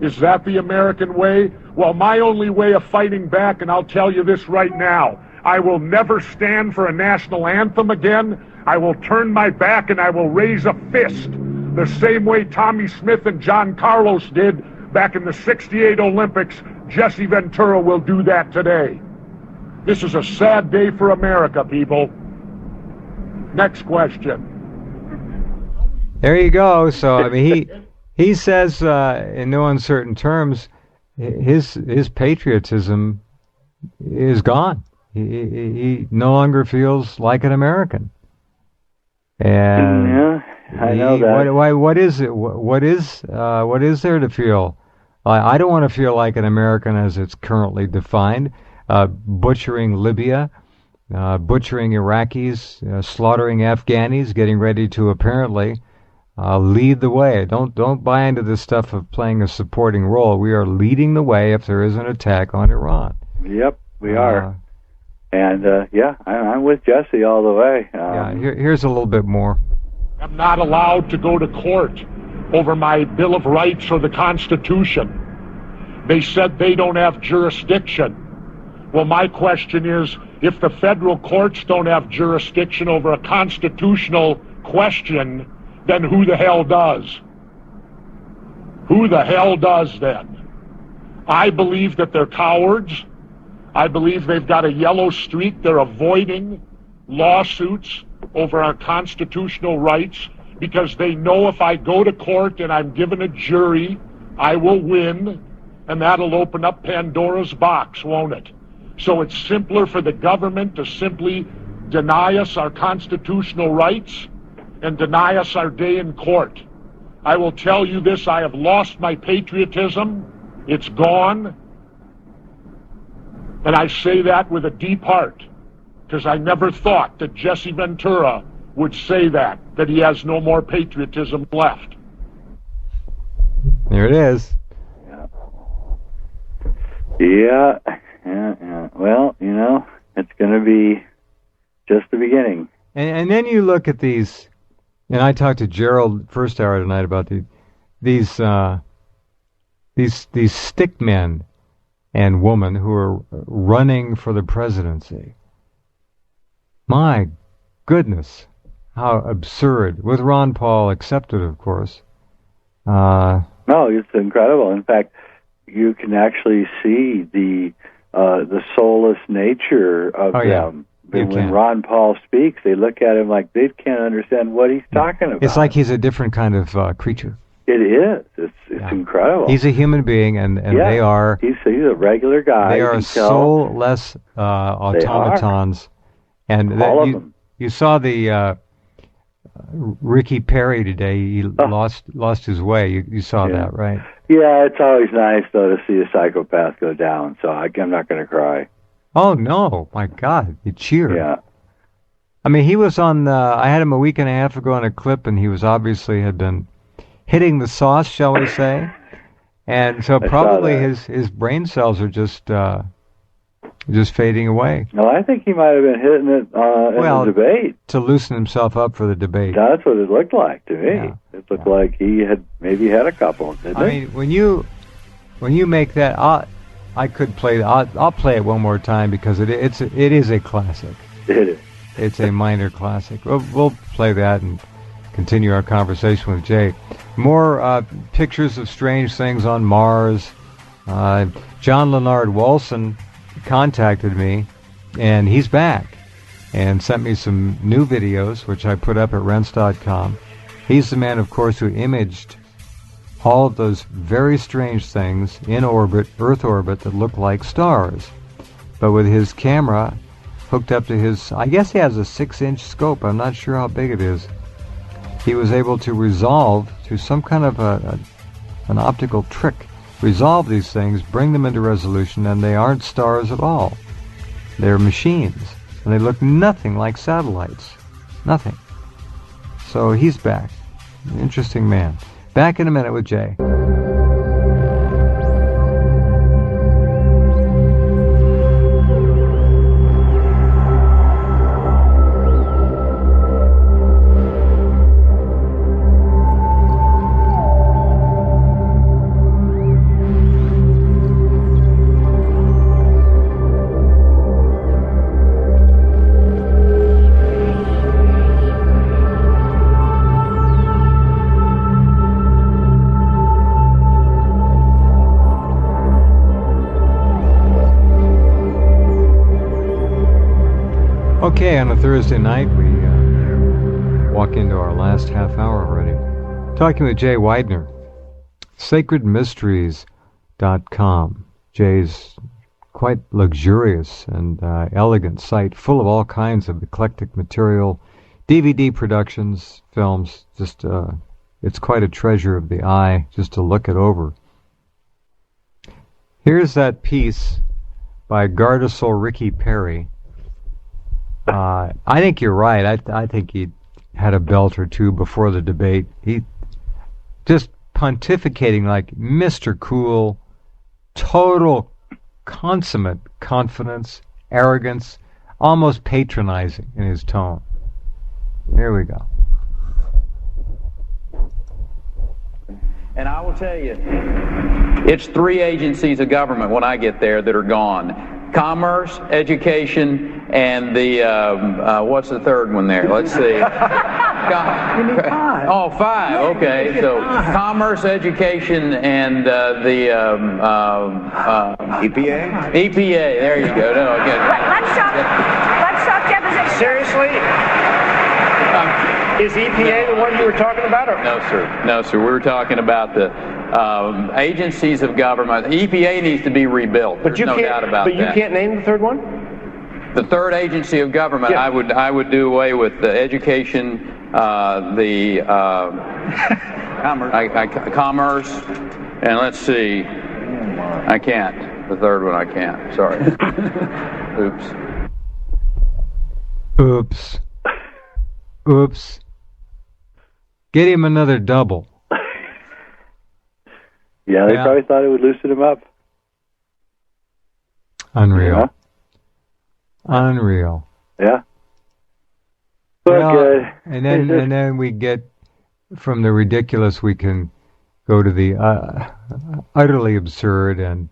Is that the American way? Well, my only way of fighting back, and I'll tell you this right now, I will never stand for a national anthem again. I will turn my back and I will raise a fist, the same way Tommy Smith and John Carlos did back in the '68 Olympics. Jesse Ventura will do that today. This is a sad day for America, people. Next question. There you go. So, I mean, he says in no uncertain terms, his patriotism is gone. He no longer feels like an American. And yeah, I know that. What is it? What is there to feel? I don't want to feel like an American as it's currently defined. Butchering Libya, butchering Iraqis, slaughtering Afghanis, getting ready to apparently lead the way. Don't buy into this stuff of playing a supporting role. We are leading the way if there is an attack on Iran. Yep, we are. And yeah, I'm with Jesse all the way. Here's a little bit more. I'm not allowed to go to court over my Bill of Rights or the Constitution. They said they don't have jurisdiction. Well, my question is, if the federal courts don't have jurisdiction over a constitutional question, then who the hell does? Who the hell does then? I believe that they're cowards. I believe they've got a yellow streak. They're avoiding lawsuits over our constitutional rights because they know if I go to court and I'm given a jury, I will win, and that'll open up Pandora's box, won't it? So it's simpler for the government to simply deny us our constitutional rights and deny us our day in court. I will tell you this, I have lost my patriotism. It's gone. And I say that with a deep heart, because I never thought that Jesse Ventura would say that he has no more patriotism left. There it is. Yeah. Well, it's going to be just the beginning. And then you look at these, and I talked to Gerald first hour tonight about these stick men and women who are running for the presidency. My goodness, how absurd! With Ron Paul accepted, of course. No, it's incredible. In fact, you can actually see the soulless nature of them. When Ron Paul speaks, they look at him like they can't understand what he's talking about. It's like he's a different kind of creature. It is. It's incredible. He's a human being, and they are. He's a regular guy. They are soulless automatons, and all of them. You saw the Ricky Perry today. He lost his way. You saw that, right? Yeah, it's always nice though to see a psychopath go down. So I'm not going to cry. Oh no, my God! You cheered. Yeah. I mean, he was on. I had him a week and a half ago on a clip, and he was obviously had been hitting the sauce, shall we say? And so probably his brain cells are just fading away. No, I think he might have been hitting it in the debate to loosen himself up for the debate. That's what it looked like to me. Yeah. It looked like he had maybe had a couple. Didn't I mean, when you make that, I could play. I'll play it one more time because it is a classic. It is. It's a minor classic. We'll play that and continue our conversation with Jay. More pictures of strange things on Mars. John Leonard Walson contacted me, and he's back and sent me some new videos, which I put up at Rense.com. He's the man, of course, who imaged all of those very strange things in orbit, Earth orbit, that look like stars. But with his camera hooked up to his, I guess he has a 6-inch scope. I'm not sure how big it is. He was able to resolve, through some kind of an optical trick, resolve these things, bring them into resolution, and they aren't stars at all. They're machines, and they look nothing like satellites. Nothing. So he's back. An interesting man. Back in a minute with Jay. on a Thursday night, we walk into our last half hour already. Talking with Jay Weidner, sacredmysteries.com. Jay's quite luxurious and elegant site, full of all kinds of eclectic material, DVD productions, films. Just it's quite a treasure of the eye just to look it over. Here's that piece by Gardasil Ricky Perry. I think you're right. I think he had a belt or two before the debate. He just pontificating like Mr. Cool, total consummate confidence, arrogance, almost patronizing in his tone. Here we go. And I will tell you, it's 3 agencies of government when I get there that are gone. Commerce, education, and the, what's the third one there? Let's see. You need 5. Oh, 5, okay. So commerce, education, and the EPA? EPA, there you go. No, okay. Let's talk deposition. Seriously? Is EPA the one you were talking about? Or? No, sir. No, sir. We were talking about the agencies of government. EPA needs to be rebuilt. There's no doubt about that. But you can't name the third one? The third agency of government, Yeah. I would do away with the education, the commerce, and let's see. I can't. The third one I can't. Sorry. Oops. Oops. Get him another double. Yeah, they probably thought it would loosen him up. Unreal. Yeah. Unreal. Yeah. Well, good. And then we get from the ridiculous, we can go to the utterly absurd, and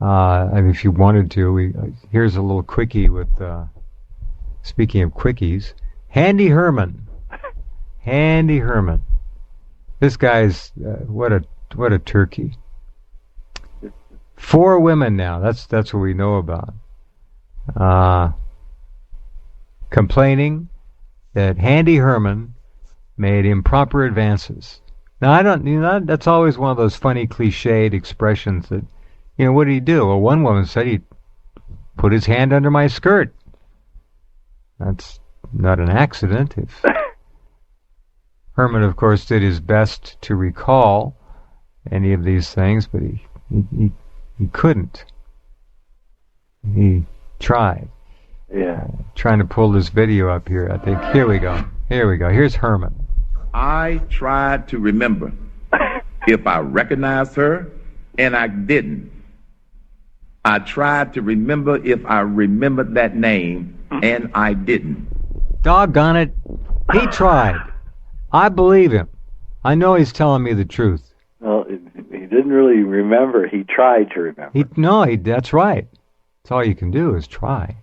I mean, if you wanted to, here's a little quickie with. Speaking of quickies, Handy Herman. Handy Herman. This guy's what a turkey. 4 women now. That's what we know about. Complaining that Handy Herman made improper advances. Now I don't. That's always one of those funny cliched expressions that, what did he do? Well, one woman said he put his hand under my skirt. That's not an accident. If Herman, of course, did his best to recall any of these things, but he couldn't. He tried. Yeah. Trying to pull this video up here, I think. Here we go. Here's Herman. I tried to remember if I recognized her, and I didn't. I tried to remember if I remembered that name, and I didn't. Doggone it. He tried. I believe him. I know he's telling me the truth. Well, he didn't really remember. He tried to remember. That's right. That's all you can do is try.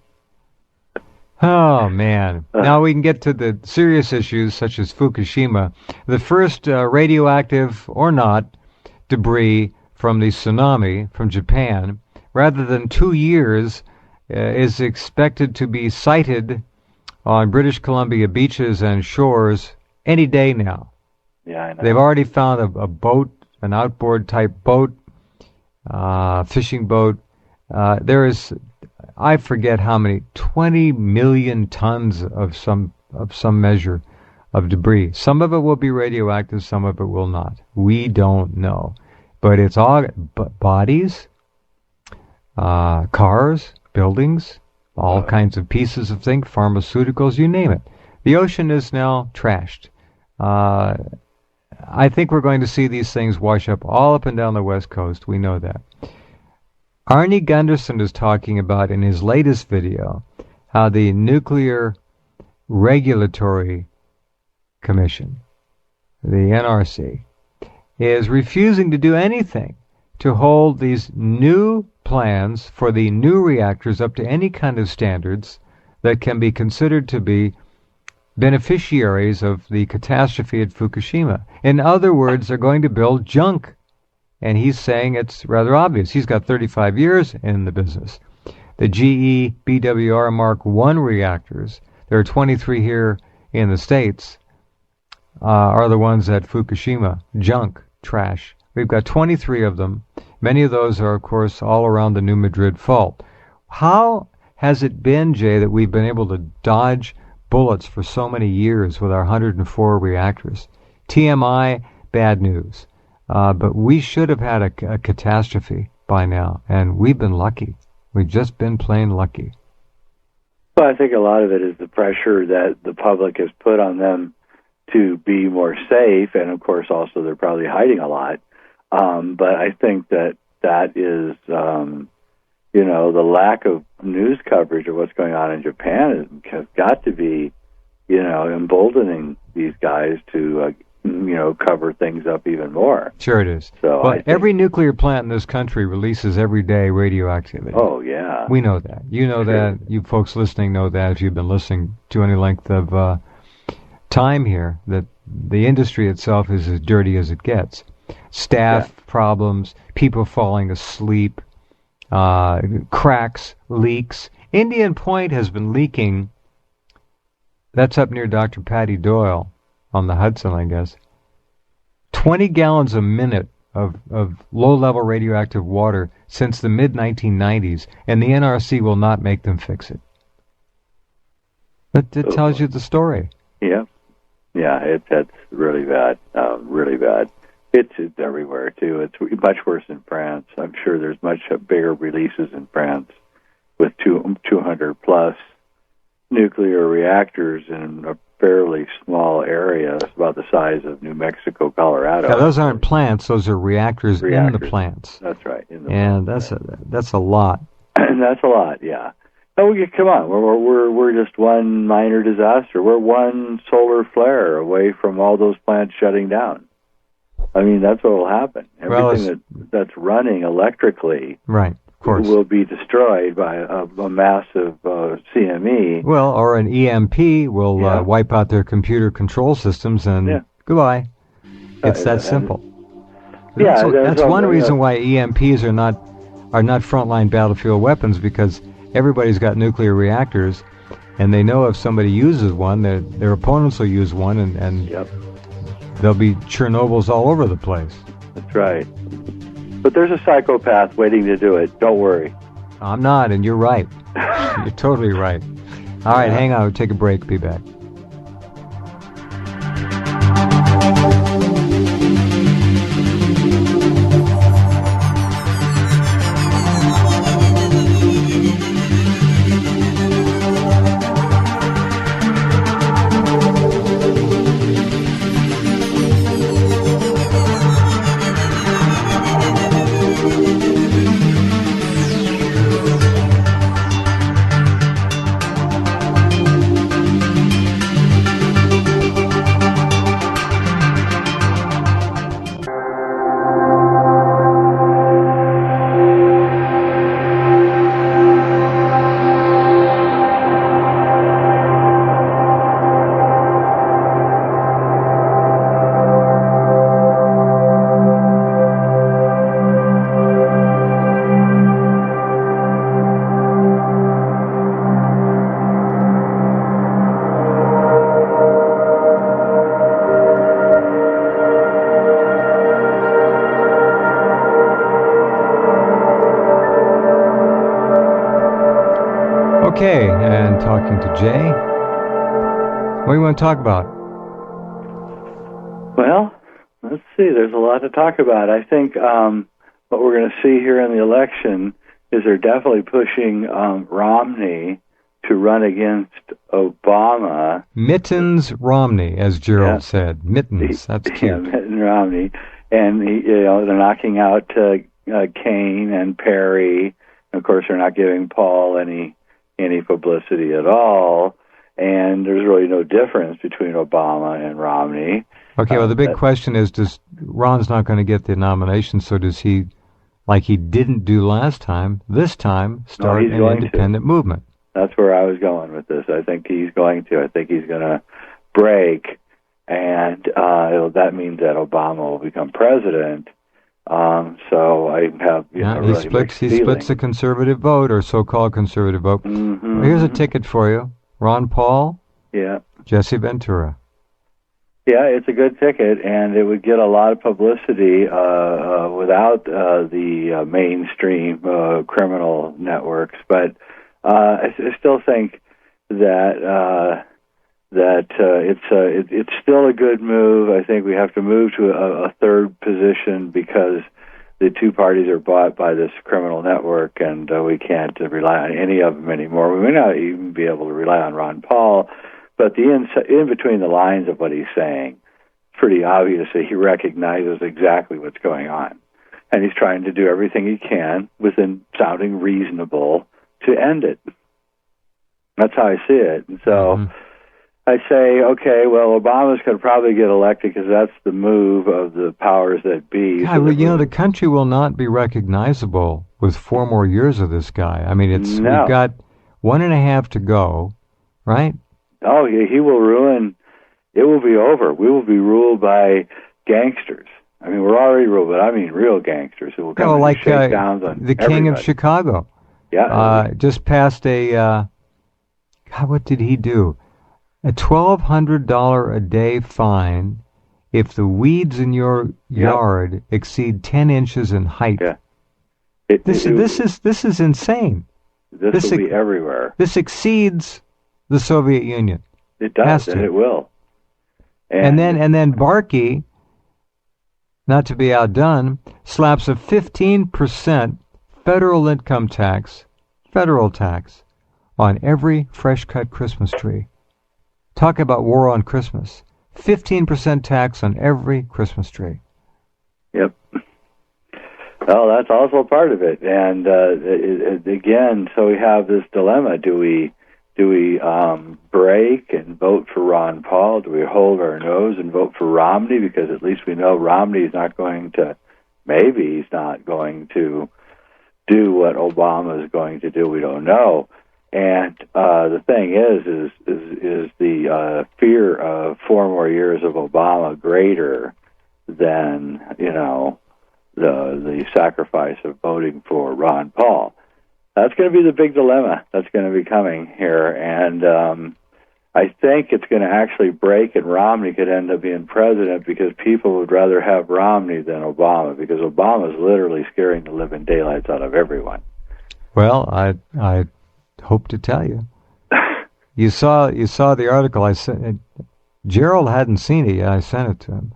Oh, man. Now we can get to the serious issues such as Fukushima. The first radioactive, or not, debris from the tsunami from Japan, rather than 2 years, is expected to be sighted on British Columbia beaches and shores any day now. Yeah, I know. They've already found a boat, an outboard type boat, fishing boat. There is, I forget how many, 20 million tons of some measure of debris. Some of it will be radioactive, some of it will not. We don't know. But it's all bodies, cars, buildings, all kinds of pieces of things, pharmaceuticals, you name it. The ocean is now trashed. I think we're going to see these things wash up all up and down the West Coast. We know that. Arnie Gunderson is talking about in his latest video how the Nuclear Regulatory Commission, the NRC, is refusing to do anything to hold these new plans for the new reactors up to any kind of standards that can be considered to be beneficiaries of the catastrophe at Fukushima. In other words, they're going to build junk. And he's saying it's rather obvious. He's got 35 years in the business. The GE BWR Mark I reactors, there are 23 here in the States, are the ones at Fukushima, junk, trash. We've got 23 of them. Many of those are, of course, all around the New Madrid fault. How has it been, Jay, that we've been able to dodge bullets for so many years with our 104 reactors? TMI, bad news. But we should have had a catastrophe by now, and we've been lucky. We've just been plain lucky. Well, I think a lot of it is the pressure that the public has put on them to be more safe, and of course also they're probably hiding a lot. But I think that is, the lack of news coverage of what's going on in Japan has got to be, emboldening these guys to, cover things up even more. Sure it is. So well, every nuclear plant in this country releases every day radioactivity. Oh, yeah. We know that. You know that. You folks listening know that if you've been listening to any length of time here, that the industry itself is as dirty as it gets. Staff problems, people falling asleep, cracks, leaks. Indian Point has been leaking. That's up near Dr. Patty Doyle on the Hudson, I guess. 20 gallons a minute of low-level radioactive water since the mid-1990s, and the NRC will not make them fix it. But it tells you the story. Yeah. Yeah, that's really bad, really bad. It's everywhere, too. It's much worse in France. I'm sure there's much bigger releases in France with 200-plus nuclear reactors in a fairly small area, about the size of New Mexico, Colorado. Yeah, those aren't plants; those are reactors in the plants. That's right. And that's a lot. And that's a lot, yeah. Oh, come on, we're just one minor disaster. We're one solar flare away from all those plants shutting down. I mean, that's what will happen. Everything that's running electrically, right, of course, will be destroyed by a massive CME. Well, or an EMP will wipe out their computer control systems, and goodbye. It's that simple. That's one reason why EMPs are not frontline battlefield weapons, because everybody's got nuclear reactors, and they know if somebody uses one, their opponents will use one, and there'll be Chernobyls all over the place. That's right. But there's a psychopath waiting to do it. Don't worry. I'm not, and you're right. You're totally right. All right, hang on. We'll take a break. Be back. Okay, and talking to Jay. What do you want to talk about? Well, let's see. There's a lot to talk about. I think what we're going to see here in the election is they're definitely pushing Romney to run against Obama. Mittens Romney, as Gerald said. Mittens, that's cute. Yeah, Mitten Romney. And they're knocking out Kaine and Perry. Of course, they're not giving Paul any publicity at all, and there's really no difference between Obama and Romney. Okay, well, the big question is, Ron's not going to get the nomination, so does he, like he didn't do last time, this time, start an independent movement? That's where I was going with this. I think he's going to. I think he's going to break, and that means that Obama will become president. So I have he splits the conservative vote, or so-called conservative vote. Mm-hmm. Well, here's a ticket for you: Ron Paul, Jesse Ventura. Yeah, it's a good ticket, and it would get a lot of publicity without the mainstream criminal networks. But I still think that it's still a good move. I think we have to move to a third position because the two parties are bought by this criminal network, and we can't rely on any of them anymore. We may not even be able to rely on Ron Paul. But the in between the lines of what he's saying, it's pretty obvious that he recognizes exactly what's going on. And he's trying to do everything he can within sounding reasonable to end it. That's how I see it. And so I say, okay, well, Obama's going to probably get elected because that's the move of the powers that be. Yeah, well, the country will not be recognizable with 4 more years of this guy. I mean, we've got 1.5 to go, right? Oh, he will ruin. It will be over. We will be ruled by gangsters. I mean, we're already ruled, but I mean real gangsters who will come and shake downs on the King of Chicago. Yeah. Just passed what did he do? A $1,200 a day fine if the weeds in your yard exceed 10 inches in height. Yeah. This is insane. This will be everywhere. This exceeds the Soviet Union. It does, and it will. And then Barkey, not to be outdone, slaps a 15% federal income tax, on every fresh-cut Christmas tree. Talk about war on Christmas. 15% tax on every Christmas tree. Yep. Well, that's also part of it. And again, so we have this dilemma. Do we break and vote for Ron Paul? Do we hold our nose and vote for Romney? Because at least we know Romney's not going to, maybe he's not going to do what Obama is going to do. We don't know. And the thing is the fear of 4 more years of Obama greater than, the sacrifice of voting for Ron Paul? That's going to be the big dilemma that's going to be coming here. And I think it's going to actually break, and Romney could end up being president because people would rather have Romney than Obama, because Obama's literally scaring the living daylights out of everyone. Well, I hope to tell you. You saw the article I sent. Gerald hadn't seen it yet. I sent it to him.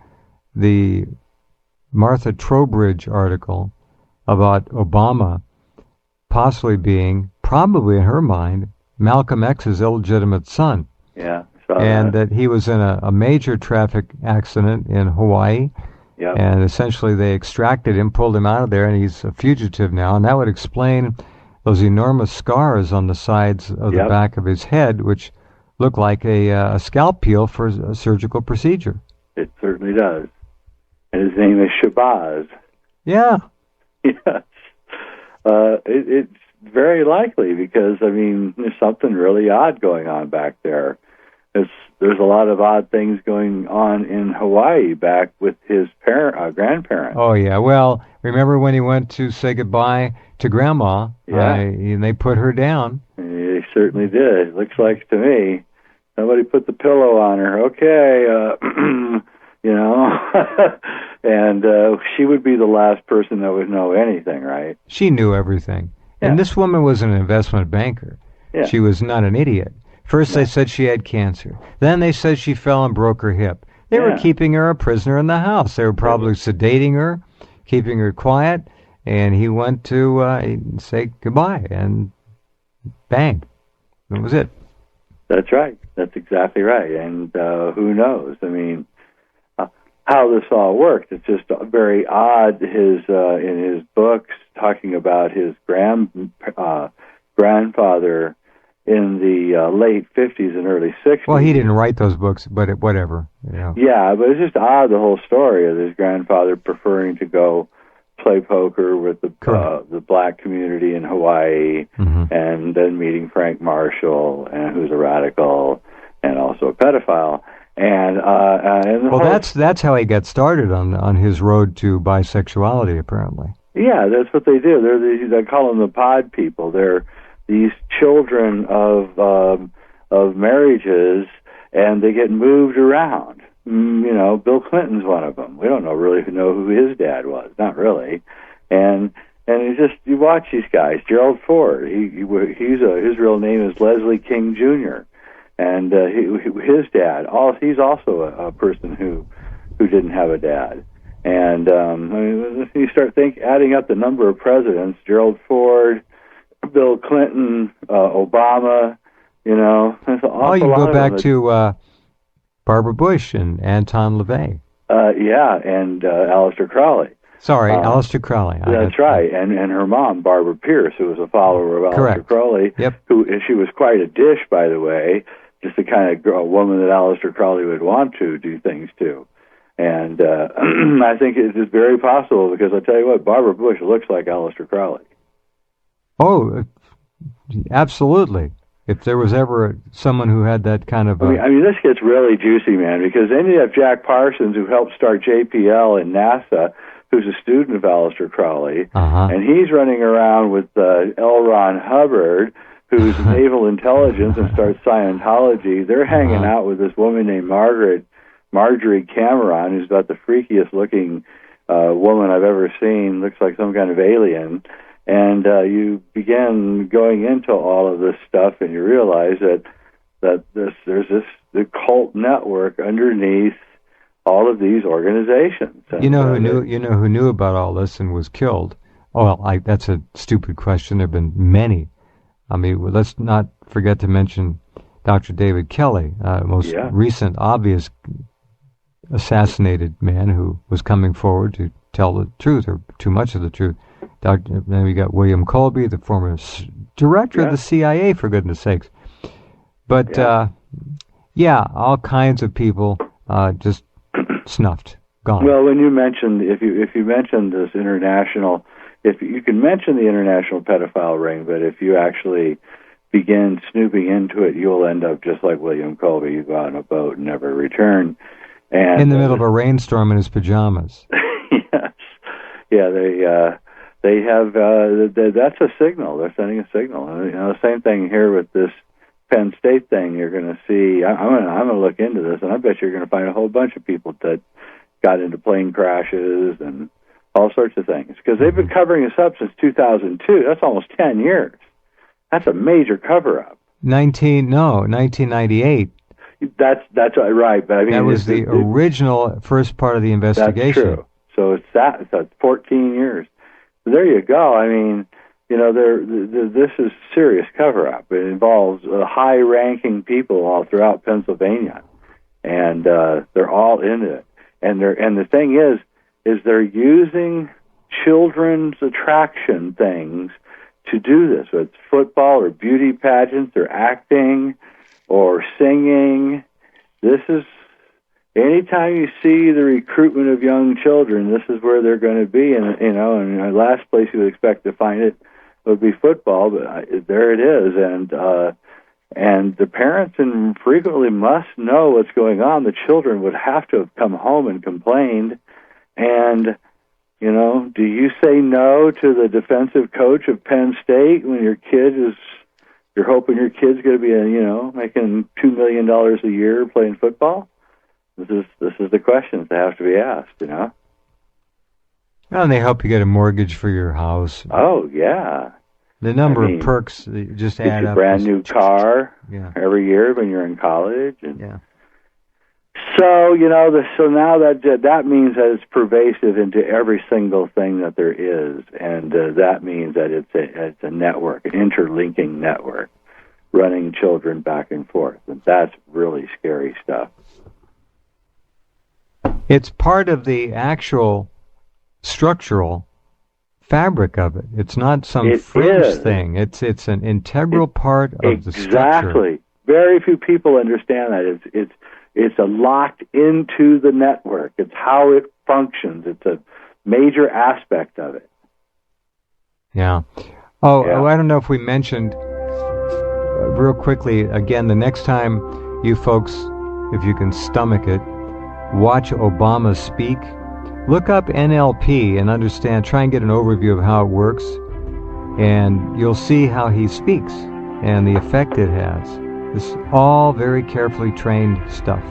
The Martha Trowbridge article about Obama possibly being, probably in her mind, Malcolm X's illegitimate son. Yeah. And that he was in a major traffic accident in Hawaii. Yep. And essentially they extracted him, pulled him out of there, and he's a fugitive now. And that would explain those enormous scars on the sides of the back of his head, which look like a scalp peel for a surgical procedure. It certainly does. And his name is Shabazz. Yeah. Yes. It's very likely because, there's something really odd going on back there. There's a lot of odd things going on in Hawaii back with his grandparents. Oh, yeah. Well, remember when he went to say goodbye to Grandma? Yeah. And they put her down. They certainly did. Looks like to me. Somebody put the pillow on her. Okay, and she would be the last person that would know anything, right? She knew everything. Yeah. And this woman was an investment banker. Yeah. She was not an idiot. First they said she had cancer. Then they said she fell and broke her hip. They were keeping her a prisoner in the house. They were probably sedating her, keeping her quiet, and he went to say goodbye, and bang. That was it. That's right. That's exactly right. And who knows? How this all worked. It's just very odd. In his books, talking about his grandfather in the late 50s and early 60s. Well, he didn't write those books, but whatever. Yeah, but it's just odd, the whole story of his grandfather preferring to go play poker with the black community in Hawaii, and then meeting Frank Marshall, who's a radical and also a pedophile. And well, that's how he got started on his road to bisexuality, apparently. Yeah, that's what they do. They call them the pod people. They're these children of marriages, and they get moved around. Bill Clinton's one of them. We don't really know who his dad was, not really. And you watch these guys. Gerald Ford. His real name is Leslie King Jr. And his dad. He's also a person who didn't have a dad. And you start adding up the number of presidents: Gerald Ford, Bill Clinton, Obama. There's an awful you can lot go back of to Barbara Bush and Anton LaVey. And Aleister Crowley. Sorry, Aleister Crowley. That's right, and her mom, Barbara Pierce, who was a follower of Aleister Crowley. Yep. And she was quite a dish, by the way, just the kind of woman that Aleister Crowley would want to do things to. And I think it is very possible, because I tell you what, Barbara Bush looks like Aleister Crowley. Oh, absolutely. If there was ever someone who had that kind of... I mean, this gets really juicy, man, because then you have Jack Parsons, who helped start JPL and NASA, who's a student of Aleister Crowley, and he's running around with L. Ron Hubbard, who's naval intelligence and starts Scientology. They're hanging out with this woman named Marjorie Cameron, who's about the freakiest looking woman I've ever seen. Looks like some kind of alien. And you begin going into all of this stuff, and you realize that there's the cult network underneath all of these organizations. And, who knew about all this and was killed? Oh, well, that's a stupid question. There've been many. I mean, let's not forget to mention Dr. David Kelly, most recent obvious assassinated man who was coming forward to tell the truth, or too much of the truth. Then we got William Colby, the former director of the CIA, for goodness sakes. But all kinds of people just snuffed, gone. Well, when you mentioned, if you mentioned this international, if you can mention the international pedophile ring, but if you actually begin snooping into it, you'll end up just like William Colby. You go out on a boat and never return. And in the middle of a rainstorm in his pajamas. Yes, yeah, they have. That's a signal. They're sending a signal. The same thing here with this Penn State thing. You're going to see. I'm going to look into this, and I bet you're going to find a whole bunch of people that got into plane crashes and all sorts of things, because they've been covering this up since 2002. That's almost 10 years. That's a major cover-up. 1998. That's right. But I mean, that was the original first part of the investigation. That's true. So it's 14 years. So there you go. I mean, this is serious cover-up. It involves high-ranking people all throughout Pennsylvania, and they're all in it. And the thing is they're using children's attraction things to do this. So it's football or beauty pageants or acting or singing. This is, anytime you see the recruitment of young children, this is where they're going to be. And the last place you would expect to find it would be football, but there it is. And the parents frequently must know what's going on. The children would have to have come home and complained. And, do you say no to the defensive coach of Penn State when you're hoping your kid's going to be, making $2 million a year playing football? This is the questions that have to be asked, Well, and they help you get a mortgage for your house. Oh, yeah. The number of perks that you just add up. Get a brand new car every year when you're in college. And so, so now that means that it's pervasive into every single thing that there is. And that means that it's a network, an interlinking network, running children back and forth. And that's really scary stuff. It's part of the actual structural fabric of it. It's not some fringe thing. It's an integral part of the structure. Exactly. Very few people understand that. It's locked into the network. It's how it functions. It's a major aspect of it. Yeah. I don't know if we mentioned real quickly again, the next time you folks if you can stomach it. Watch Obama speak. Look up NLP and understand, try and get an overview of how it works, and you'll see how he speaks and the effect it has. This is all very carefully trained stuff.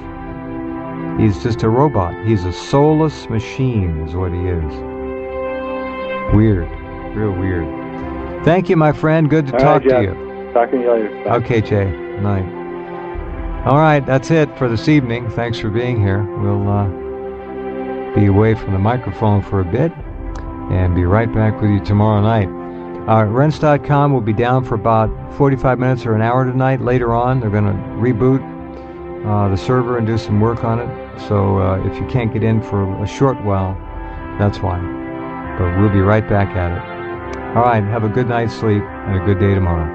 He's just a robot. He's a soulless machine is what he is. Weird. Real weird. Thank you, my friend. Good to talk to you. Talking to you later. Bye. Okay, Jay. Good night. All right, that's it for this evening. Thanks for being here. We'll be away from the microphone for a bit and be right back with you tomorrow night. Rense.com will be down for about 45 minutes or an hour tonight. Later on, they're going to reboot the server and do some work on it. So if you can't get in for a short while, that's why. But we'll be right back at it. All right, have a good night's sleep and a good day tomorrow.